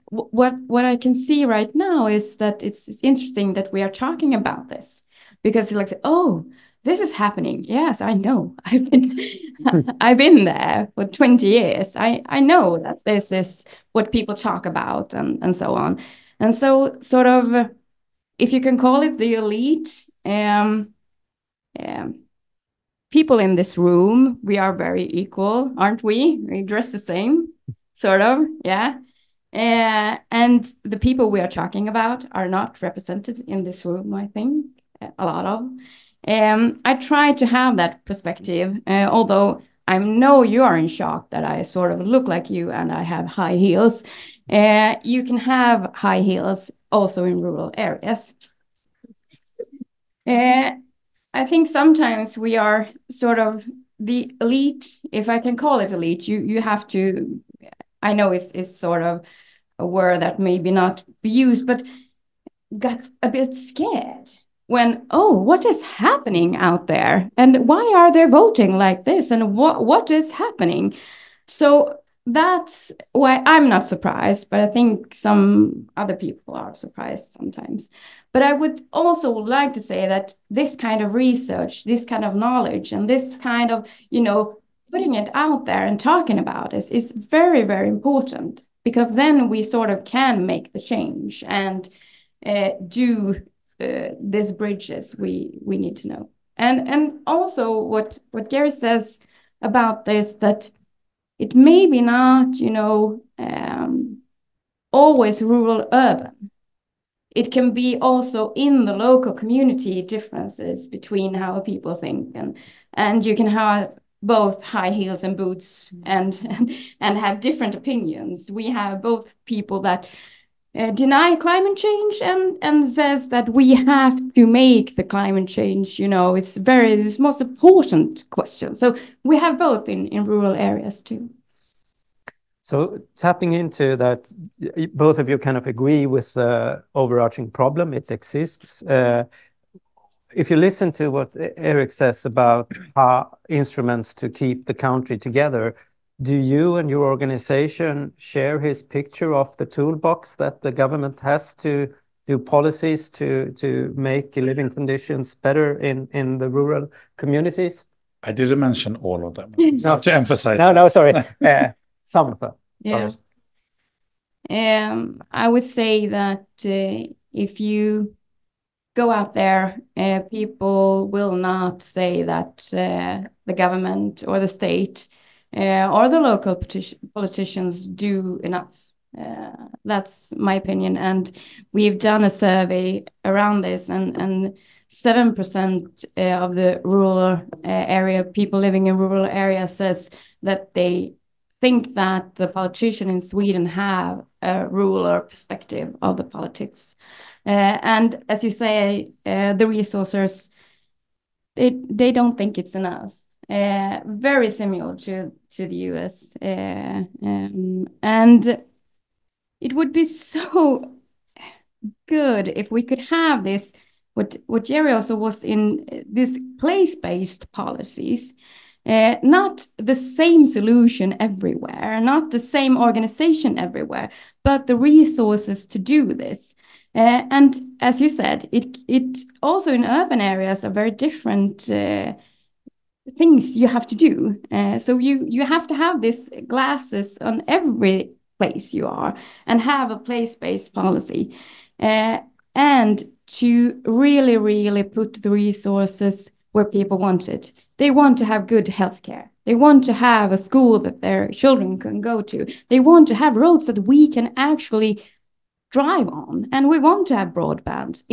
[SPEAKER 10] What I can see right now is that it's interesting that we are talking about this, because it's like, oh, this is happening. Yes, I know. I've been there for 20 years. I know that this is what people talk about and so on. And so sort of, if you can call it the elite, people in this room, we are very equal, aren't we? We dress the same, sort of, yeah. And the people we are talking about are not represented in this room, I think, a lot of. I try to have that perspective, although I know you are in shock that I sort of look like you and I have high heels. You can have high heels also in rural areas. I think sometimes we are sort of the elite, if I can call it elite, you have to, I know it's sort of a word that maybe not be used, but got a bit scared when, oh, what is happening out there? And why are they voting like this? And what is happening? So that's why I'm not surprised, but I think some other people are surprised sometimes. But I would also like to say that this kind of research, this kind of knowledge, and this kind of, putting it out there and talking about it is very, very important, because then we sort of can make the change and do these bridges we need to know. And also what Gerry says about this, that it may be not, always rural urban. It can be also in the local community differences between how people think, and you can have both high heels and boots and have different opinions. We have both people that deny climate change and says that we have to make the climate change, it's the most important question. So we have both in rural areas too.
[SPEAKER 2] So tapping into that, both of you kind of agree with the overarching problem, it exists. If you listen to what Erik says about how instruments to keep the country together, do you and your organization share his picture of the toolbox that the government has to do policies to make living conditions better in the rural communities?
[SPEAKER 9] I didn't mention all of them. No, to emphasize.
[SPEAKER 2] No, sorry. Some of them.
[SPEAKER 10] Yeah. I would say that if you go out there, people will not say that the government or the state or the local politicians do enough. That's my opinion. And we've done a survey around this, and 7% of the rural area, people living in rural areas, says that they think that the politicians in Sweden have a rural perspective of the politics. And as you say, the resources, they don't think it's enough. Very similar to the US. And it would be so good if we could have this, what Gerry also was in, this place-based policies. Not the same solution everywhere, not the same organization everywhere, but the resources to do this. And as you said, it also in urban areas are very different things you have to do. So you have to have these glasses on every place you are and have a place-based policy. And to really, really put the resources where people want it. They want to have good healthcare. They want to have a school that their children can go to. They want to have roads that we can actually drive on. And we want to have broadband.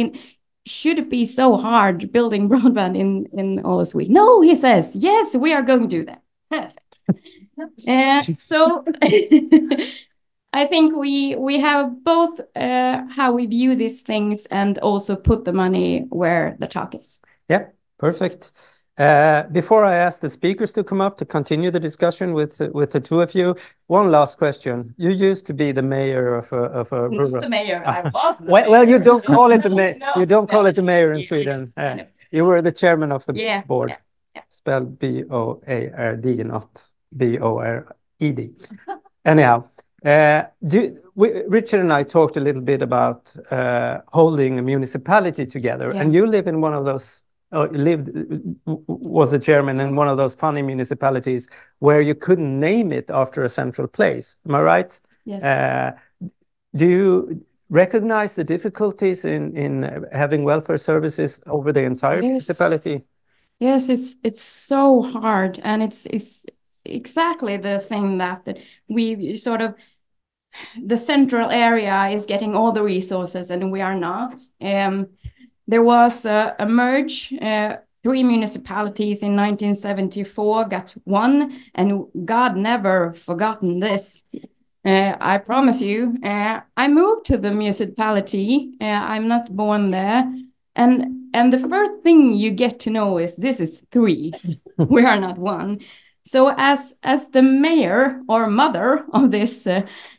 [SPEAKER 10] Should it be so hard building broadband in all of Sweden? No, he says, yes, we are going to do that. Perfect. So I think we have both how we view these things and also put the money where the talk is.
[SPEAKER 2] Yeah, perfect. Before I ask the speakers to come up to continue the discussion with the two of you, one last question. You used to be the mayor of a rural.
[SPEAKER 10] The mayor, I was.
[SPEAKER 2] Well, you don't call it the mayor. No, you don't call it the mayor in Sweden. You were the chairman of the board. Yeah. Spelled B-O-A-R-D, not B-O-R-E-D. Anyhow. Richard and I talked a little bit about holding a municipality together, and you live in one of those. Was the chairman in one of those funny municipalities where you couldn't name it after a central place. Am I right?
[SPEAKER 10] Yes.
[SPEAKER 2] Do you recognize the difficulties in having welfare services over the entire municipality?
[SPEAKER 10] Yes, it's so hard, and it's exactly the same that we sort of, the central area is getting all the resources and we are not. There was a merge, 3 municipalities in 1974 got one, and God never forgotten this. I promise you, I moved to the municipality. I'm not born there. And the first thing you get to know is this is 3. We are not 1. So as the mayor or mother of this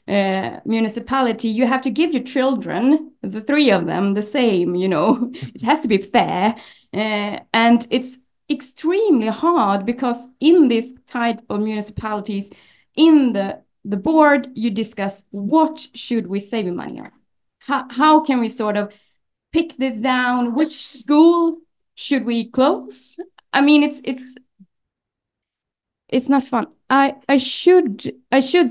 [SPEAKER 10] municipality, you have to give your children, the 3 of them, the same, it has to be fair. And it's extremely hard because in this type of municipalities, in the board, you discuss what should we save money on? How can we sort of pick this down? Which school should we close? I mean, it's not fun. I should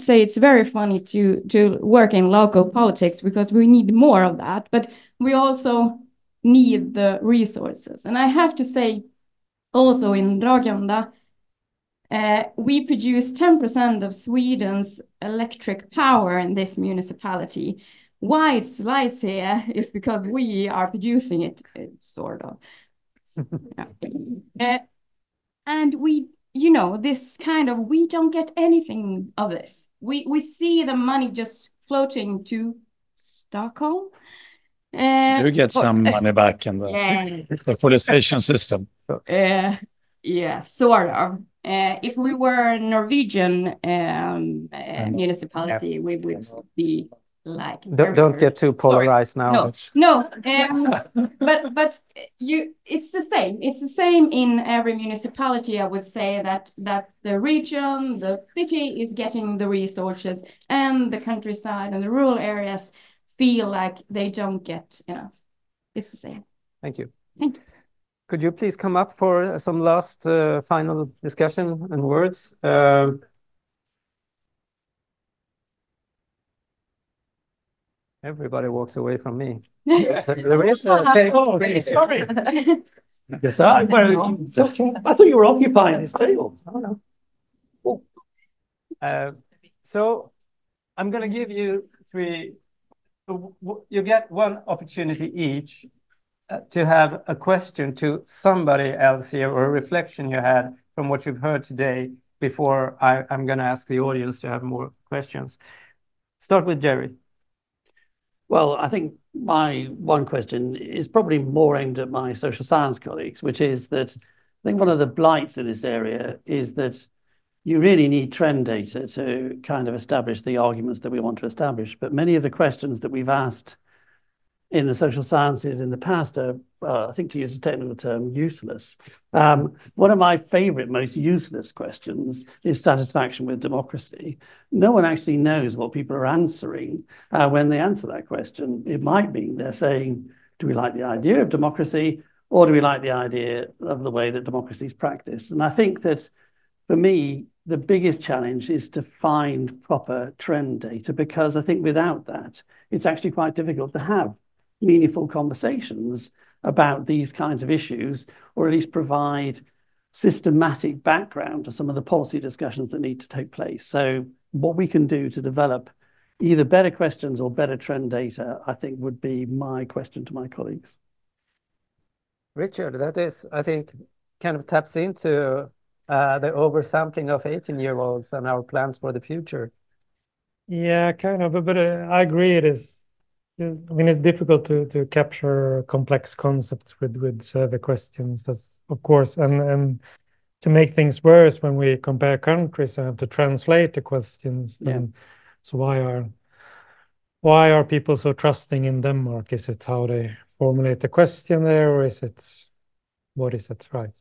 [SPEAKER 10] say it's very funny to work in local politics because we need more of that, but we also need the resources. And I have to say, also in Ragunda, we produce 10% of Sweden's electric power in this municipality. Why it's lights here is because we are producing it, sort of. And we, this kind of, we don't get anything of this. We see the money just floating to Stockholm.
[SPEAKER 9] You get some money back in the polarization system. So.
[SPEAKER 10] Yeah, sort of. If we were a Norwegian municipality, we would be like.
[SPEAKER 2] Don't get too polarized now.
[SPEAKER 10] No. But it's the same. It's the same in every municipality. I would say that the region, the city is getting the resources, and the countryside and the rural areas feel like they don't get enough. It's the same.
[SPEAKER 2] Thank you.
[SPEAKER 10] Thank you.
[SPEAKER 2] Could you please come up for some last final discussion and words? Everybody walks away from me. There is
[SPEAKER 5] sorry. Yes, it's okay. I thought you were occupying this table.
[SPEAKER 2] So I'm going to give you 3. You get one opportunity each to have a question to somebody else here, or a reflection you had from what you've heard today before I'm going to ask the audience to have more questions. Start with Gerry.
[SPEAKER 5] Well, I think my one question is probably more aimed at my social science colleagues, which is that I think one of the blights in this area is that you really need trend data to kind of establish the arguments that we want to establish. But many of the questions that we've asked in the social sciences in the past are, I think to use a technical term, useless. One of my favorite, most useless questions is satisfaction with democracy. No one actually knows what people are answering when they answer that question. It might be they're saying, do we like the idea of democracy, or do we like the idea of the way that democracy is practiced? And I think that for me, the biggest challenge is to find proper trend data, because I think without that, it's actually quite difficult to have meaningful conversations about these kinds of issues, or at least provide systematic background to some of the policy discussions that need to take place. So what we can do to develop either better questions or better trend data, I think would be my question to my colleagues.
[SPEAKER 2] Richard, that is, I think, kind of taps into the oversampling of 18-year-olds and our plans for the future.
[SPEAKER 6] Yeah, kind of, but I agree. It's difficult to capture complex concepts with survey questions. That's of course, and to make things worse, when we compare countries, I have to translate the questions.
[SPEAKER 5] Yeah.
[SPEAKER 6] So why are people so trusting in Denmark? Is it how they formulate the question there, or is it what is it, right?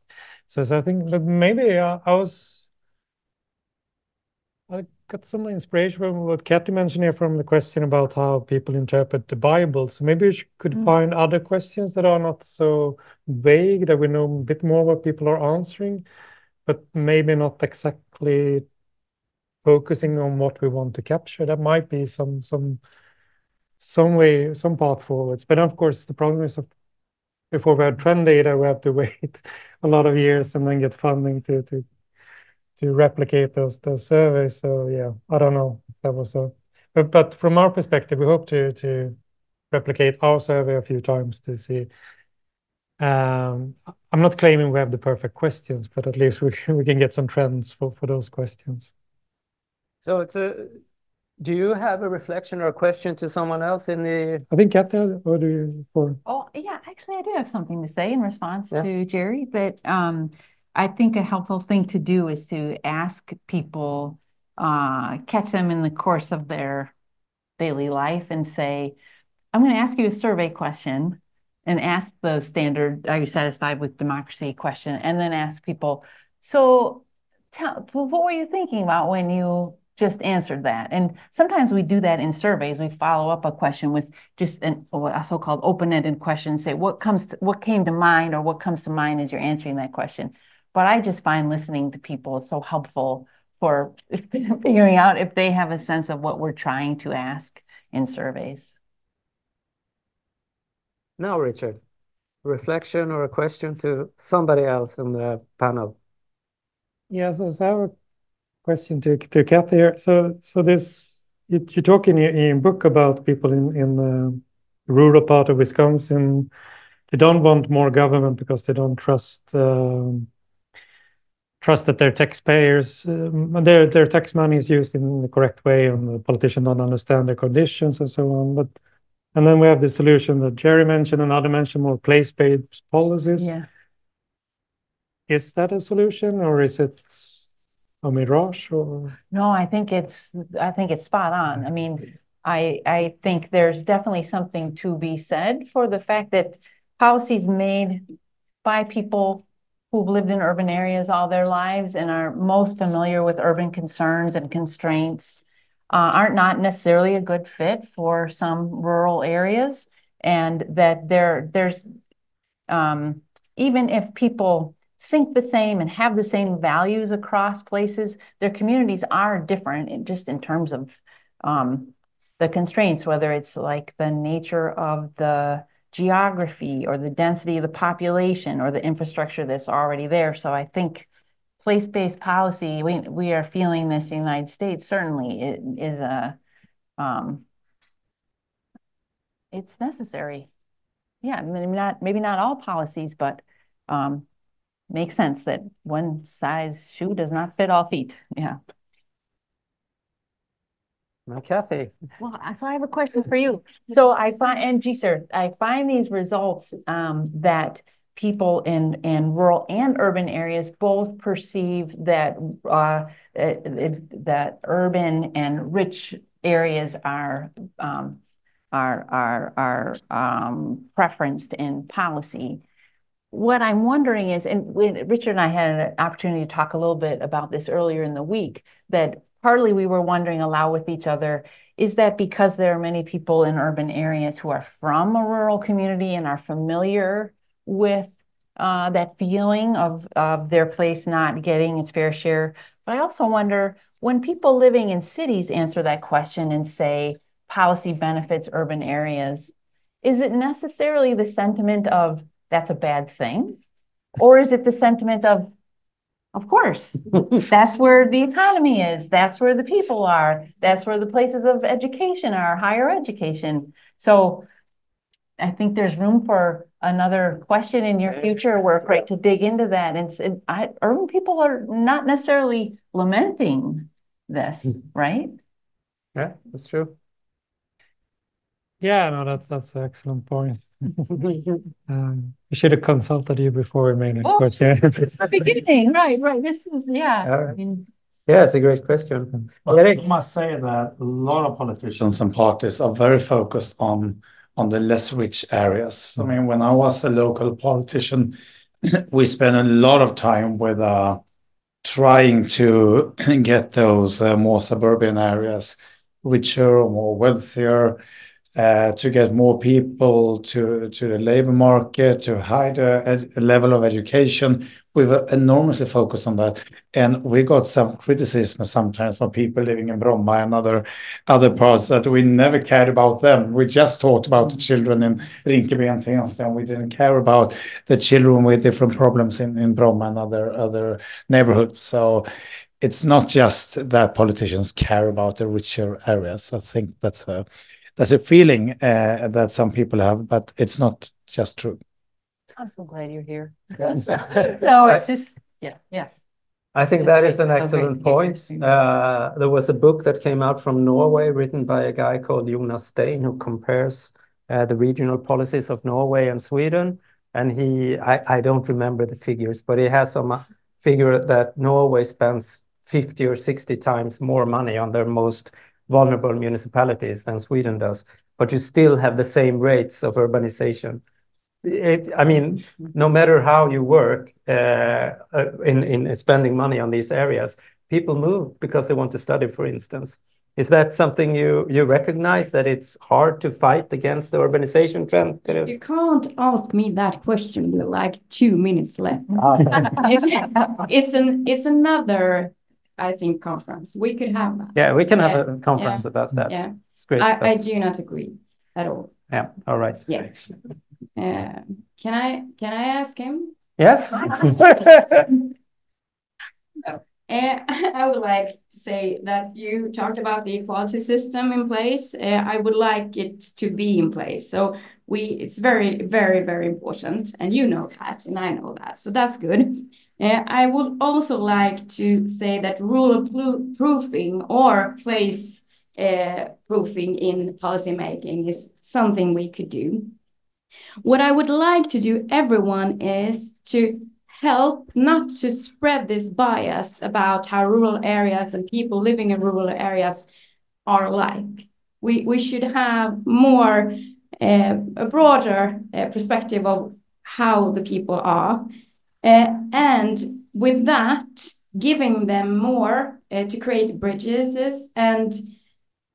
[SPEAKER 6] So I think that maybe I got some inspiration from what Kathy mentioned here, from the question about how people interpret the Bible. So maybe we could find other questions that are not so vague, that we know a bit more what people are answering, but maybe not exactly focusing on what we want to capture. That might be some way, some path forwards. But of course, the problem is, before we have trend data, we have to wait a lot of years and then get funding to replicate those surveys. So yeah, I don't know if that was but from our perspective, we hope to replicate our survey a few times to see. I'm not claiming we have the perfect questions, but at least we can get some trends for those questions.
[SPEAKER 2] So do you have a reflection or a question to someone else in the?
[SPEAKER 6] I think Kathy, or do you?
[SPEAKER 3] Oh yeah, actually I do have something to say in response to Gerry, that I think a helpful thing to do is to ask people, catch them in the course of their daily life and say, I'm going to ask you a survey question, and ask the standard, are you satisfied with democracy question, and then ask people, so what were you thinking about when you just answered that? And sometimes we do that in surveys. We follow up a question with just a so-called open-ended question, say what came to mind, or what comes to mind as you're answering that question. But I just find listening to people is so helpful for figuring out if they have a sense of what we're trying to ask in surveys.
[SPEAKER 2] Now, Richard, reflection or a question to somebody else in the panel.
[SPEAKER 6] Yes, I have a question to Kathy here. So this, you talk in your book about people in the rural part of Wisconsin. They don't want more government because they don't trust that their taxpayers, their tax money is used in the correct way, and the politicians don't understand their conditions and so on. And then we have the solution that Gerry mentioned, and other mentioned, more place-based policies.
[SPEAKER 3] Yeah.
[SPEAKER 6] Is that a solution, or is it a mirage? Or
[SPEAKER 3] no, I think it's spot on. I mean, I think there's definitely something to be said for the fact that policies made by people who've lived in urban areas all their lives and are most familiar with urban concerns and constraints aren't not necessarily a good fit for some rural areas, and that there's even if people think the same and have the same values across places, their communities are different just in terms of the constraints, whether it's like the nature of the geography or the density of the population or the infrastructure that's already there. So I think place-based policy, we are feeling this in the United States, certainly it is it's necessary. Yeah, maybe not all policies, but makes sense that one size shoe does not fit all feet. Yeah.
[SPEAKER 2] Now, Kathy.
[SPEAKER 3] Well, so I have a question for you. So I find these results that people in rural and urban areas both perceive that that urban and rich areas are preferenced in policy. What I'm wondering is, and Richard and I had an opportunity to talk a little bit about this earlier in the week, that partly we were wondering aloud with each other, is that because there are many people in urban areas who are from a rural community and are familiar with that feeling of their place not getting its fair share? But I also wonder, when people living in cities answer that question and say policy benefits urban areas, is it necessarily the sentiment of that's a bad thing? Or is it the sentiment of course, that's where the economy is, that's where the people are, that's where the places of education are, higher education. So I think there's room for another question in your future. We're afraid to dig into that. And urban people are not necessarily lamenting this, right?
[SPEAKER 2] Yeah, that's true.
[SPEAKER 6] Yeah, no, that's an excellent point. We should have consulted you before we made a question.
[SPEAKER 3] It's the beginning, right? This is, yeah.
[SPEAKER 2] Yeah, it's a great question.
[SPEAKER 9] Well, I must say that a lot of politicians and parties are very focused on the less rich areas. I mean, when I was a local politician, we spent a lot of time with trying to get those more suburban areas richer or more wealthier, to get more people to the labor market, to higher level of education. We were enormously focused on that. And we got some criticism sometimes from people living in Bromma and other parts that we never cared about them. We just talked about the children in Rinkeby and Tensta. We didn't care about the children with different problems in Bromma and other neighborhoods. So it's not just that politicians care about the richer areas. I think that's a feeling that some people have, but it's not just true.
[SPEAKER 3] I'm so glad you're here. Yes. No, it's just, yes.
[SPEAKER 2] I think that is an excellent point. There was a book that came out from Norway written by a guy called Jonas Stein, who compares the regional policies of Norway and Sweden. And I don't remember the figures, but he has some figure that Norway spends 50 or 60 times more money on their most vulnerable municipalities than Sweden does, but you still have the same rates of urbanization. I mean, no matter how you work in spending money on these areas, people move because they want to study, for instance. Is that something you recognize, that it's hard to fight against the urbanization trend?
[SPEAKER 10] You can't ask me that question with like 2 minutes left. It's another, I think, conference. We could have that.
[SPEAKER 2] Yeah, we can have a conference about that.
[SPEAKER 10] Yeah,
[SPEAKER 2] it's great.
[SPEAKER 10] I do not agree at all.
[SPEAKER 2] Yeah, all right.
[SPEAKER 10] Yeah. Can I ask him?
[SPEAKER 2] Yes.
[SPEAKER 10] I would like to say that you talked about the equality system in place. I would like it to be in place. So it's very, very, very important. And you know that, and I know that. So that's good. I would also like to say that rule proofing or place proofing in policymaking is something we could do. What I would like to do, everyone, is to help not to spread this bias about how rural areas and people living in rural areas are like. We should have more a broader perspective of how the people are, and with that, giving them more to create bridges and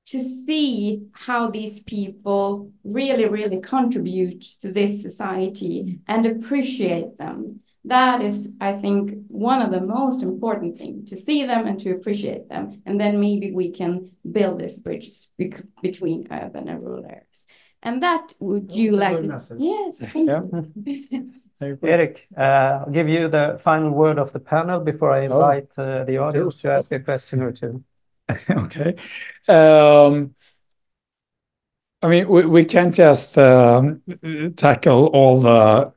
[SPEAKER 10] to see how these people really, really contribute to this society and appreciate them. That is, I think, one of the most important things, to see them and to appreciate them. And then maybe we can build these bridges between urban and rural areas. And that would you like to... Yes, thank you.
[SPEAKER 2] Erik, I'll give you the final word of the panel before I invite the audience to ask a question or two.
[SPEAKER 9] Okay. I mean, we can't just tackle all the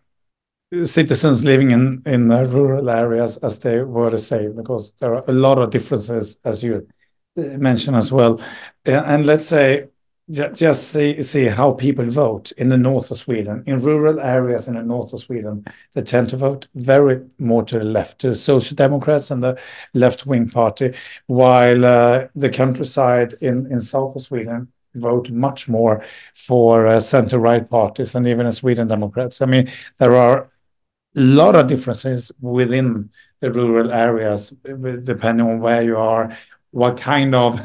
[SPEAKER 9] citizens living in rural areas as they were the same, because there are a lot of differences, as you mentioned as well. And let's say, just see how people vote in the north of Sweden. In rural areas in the north of Sweden, they tend to vote very more to the left, to the Social Democrats and the left-wing party, while the countryside in south of Sweden vote much more for center-right parties and even in Sweden Democrats. I mean, there are a lot of differences within the rural areas, depending on where you are, what kind of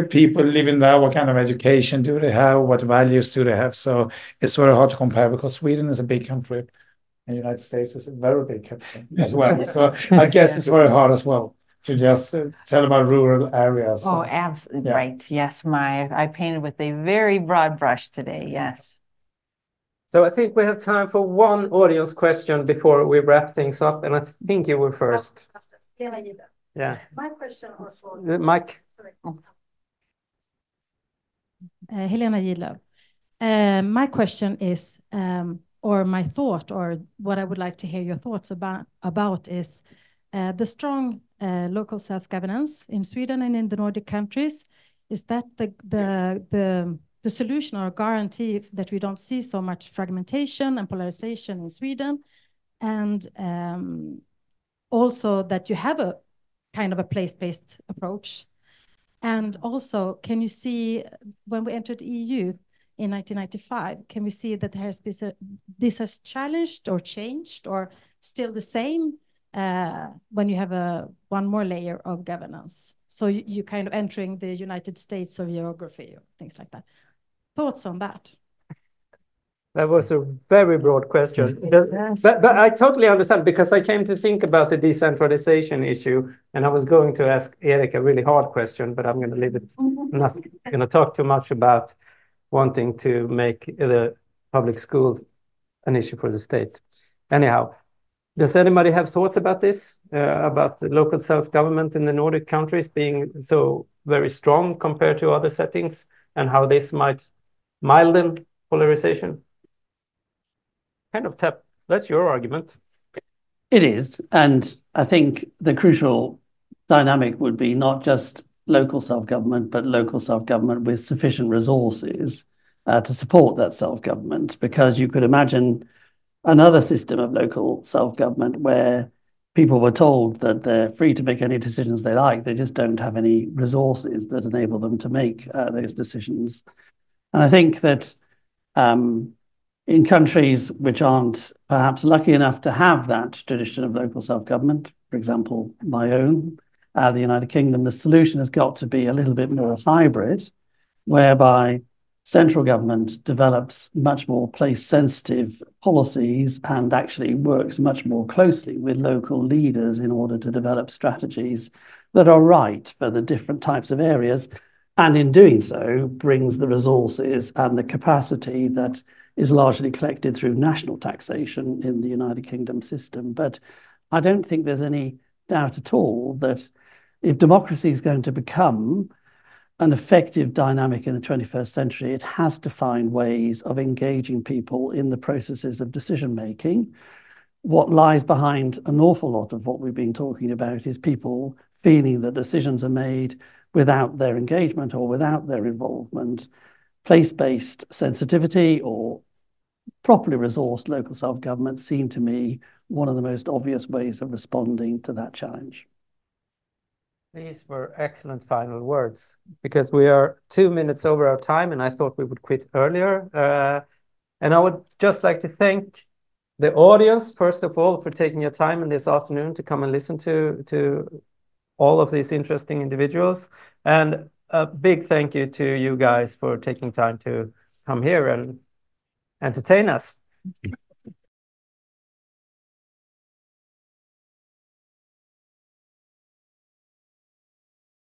[SPEAKER 9] people living there, what kind of education do they have, what values do they have. So it's very hard to compare because Sweden is a big country and the United States is a very big country as well. So I guess it's very hard as well to just tell about rural areas.
[SPEAKER 3] Oh, absolutely.
[SPEAKER 9] Yeah.
[SPEAKER 3] Right. Yes, I painted with a very broad brush today. Yes.
[SPEAKER 2] So I think we have time for one audience question before we wrap things up. And I think you were first. Yeah.
[SPEAKER 11] My question also.
[SPEAKER 2] Mike.
[SPEAKER 11] Helena Gidlöv. My question is, or my thought, or what I would like to hear your thoughts about is the strong local self-governance in Sweden and in the Nordic countries. Is that the solution or guarantee that we don't see so much fragmentation and polarization in Sweden, and also that you have a kind of a place-based approach? And also, can you see, when we entered the EU in 1995, can we see that this has challenged or changed or still the same when you have one more layer of governance? So you kind of entering the United States of geography or things like that. Thoughts on that?
[SPEAKER 2] That was a very broad question. But I totally understand, because I came to think about the decentralization issue, and I was going to ask Erik a really hard question, but I'm going to leave it. I'm not going to talk too much about wanting to make the public schools an issue for the state. Anyhow, does anybody have thoughts about this, about the local self-government in the Nordic countries being so very strong compared to other settings, and how this might milden polarization? Kind of that's your argument.
[SPEAKER 5] It is. And I think the crucial dynamic would be not just local self-government, but local self-government with sufficient resources to support that self-government. Because you could imagine another system of local self-government where people were told that they're free to make any decisions they like. They just don't have any resources that enable them to make those decisions. And I think that in countries which aren't perhaps lucky enough to have that tradition of local self-government, for example, my own, the United Kingdom, the solution has got to be a little bit more hybrid, whereby central government develops much more place-sensitive policies and actually works much more closely with local leaders in order to develop strategies that are right for the different types of areas, and in doing so brings the resources and the capacity that is largely collected through national taxation in the United Kingdom system. But I don't think there's any doubt at all that if democracy is going to become an effective dynamic in the 21st century, it has to find ways of engaging people in the processes of decision-making. What lies behind an awful lot of what we've been talking about is people feeling that decisions are made without their engagement or without their involvement. Place-based sensitivity or properly resourced local self-government seem to me one of the most obvious ways of responding to that challenge.
[SPEAKER 2] These were excellent final words, because we are 2 minutes over our time, and I thought we would quit earlier. And I would just like to thank the audience, first of all, for taking your time in this afternoon to come and listen to all of these interesting individuals. And a big thank you to you guys for taking time to come here and entertain us.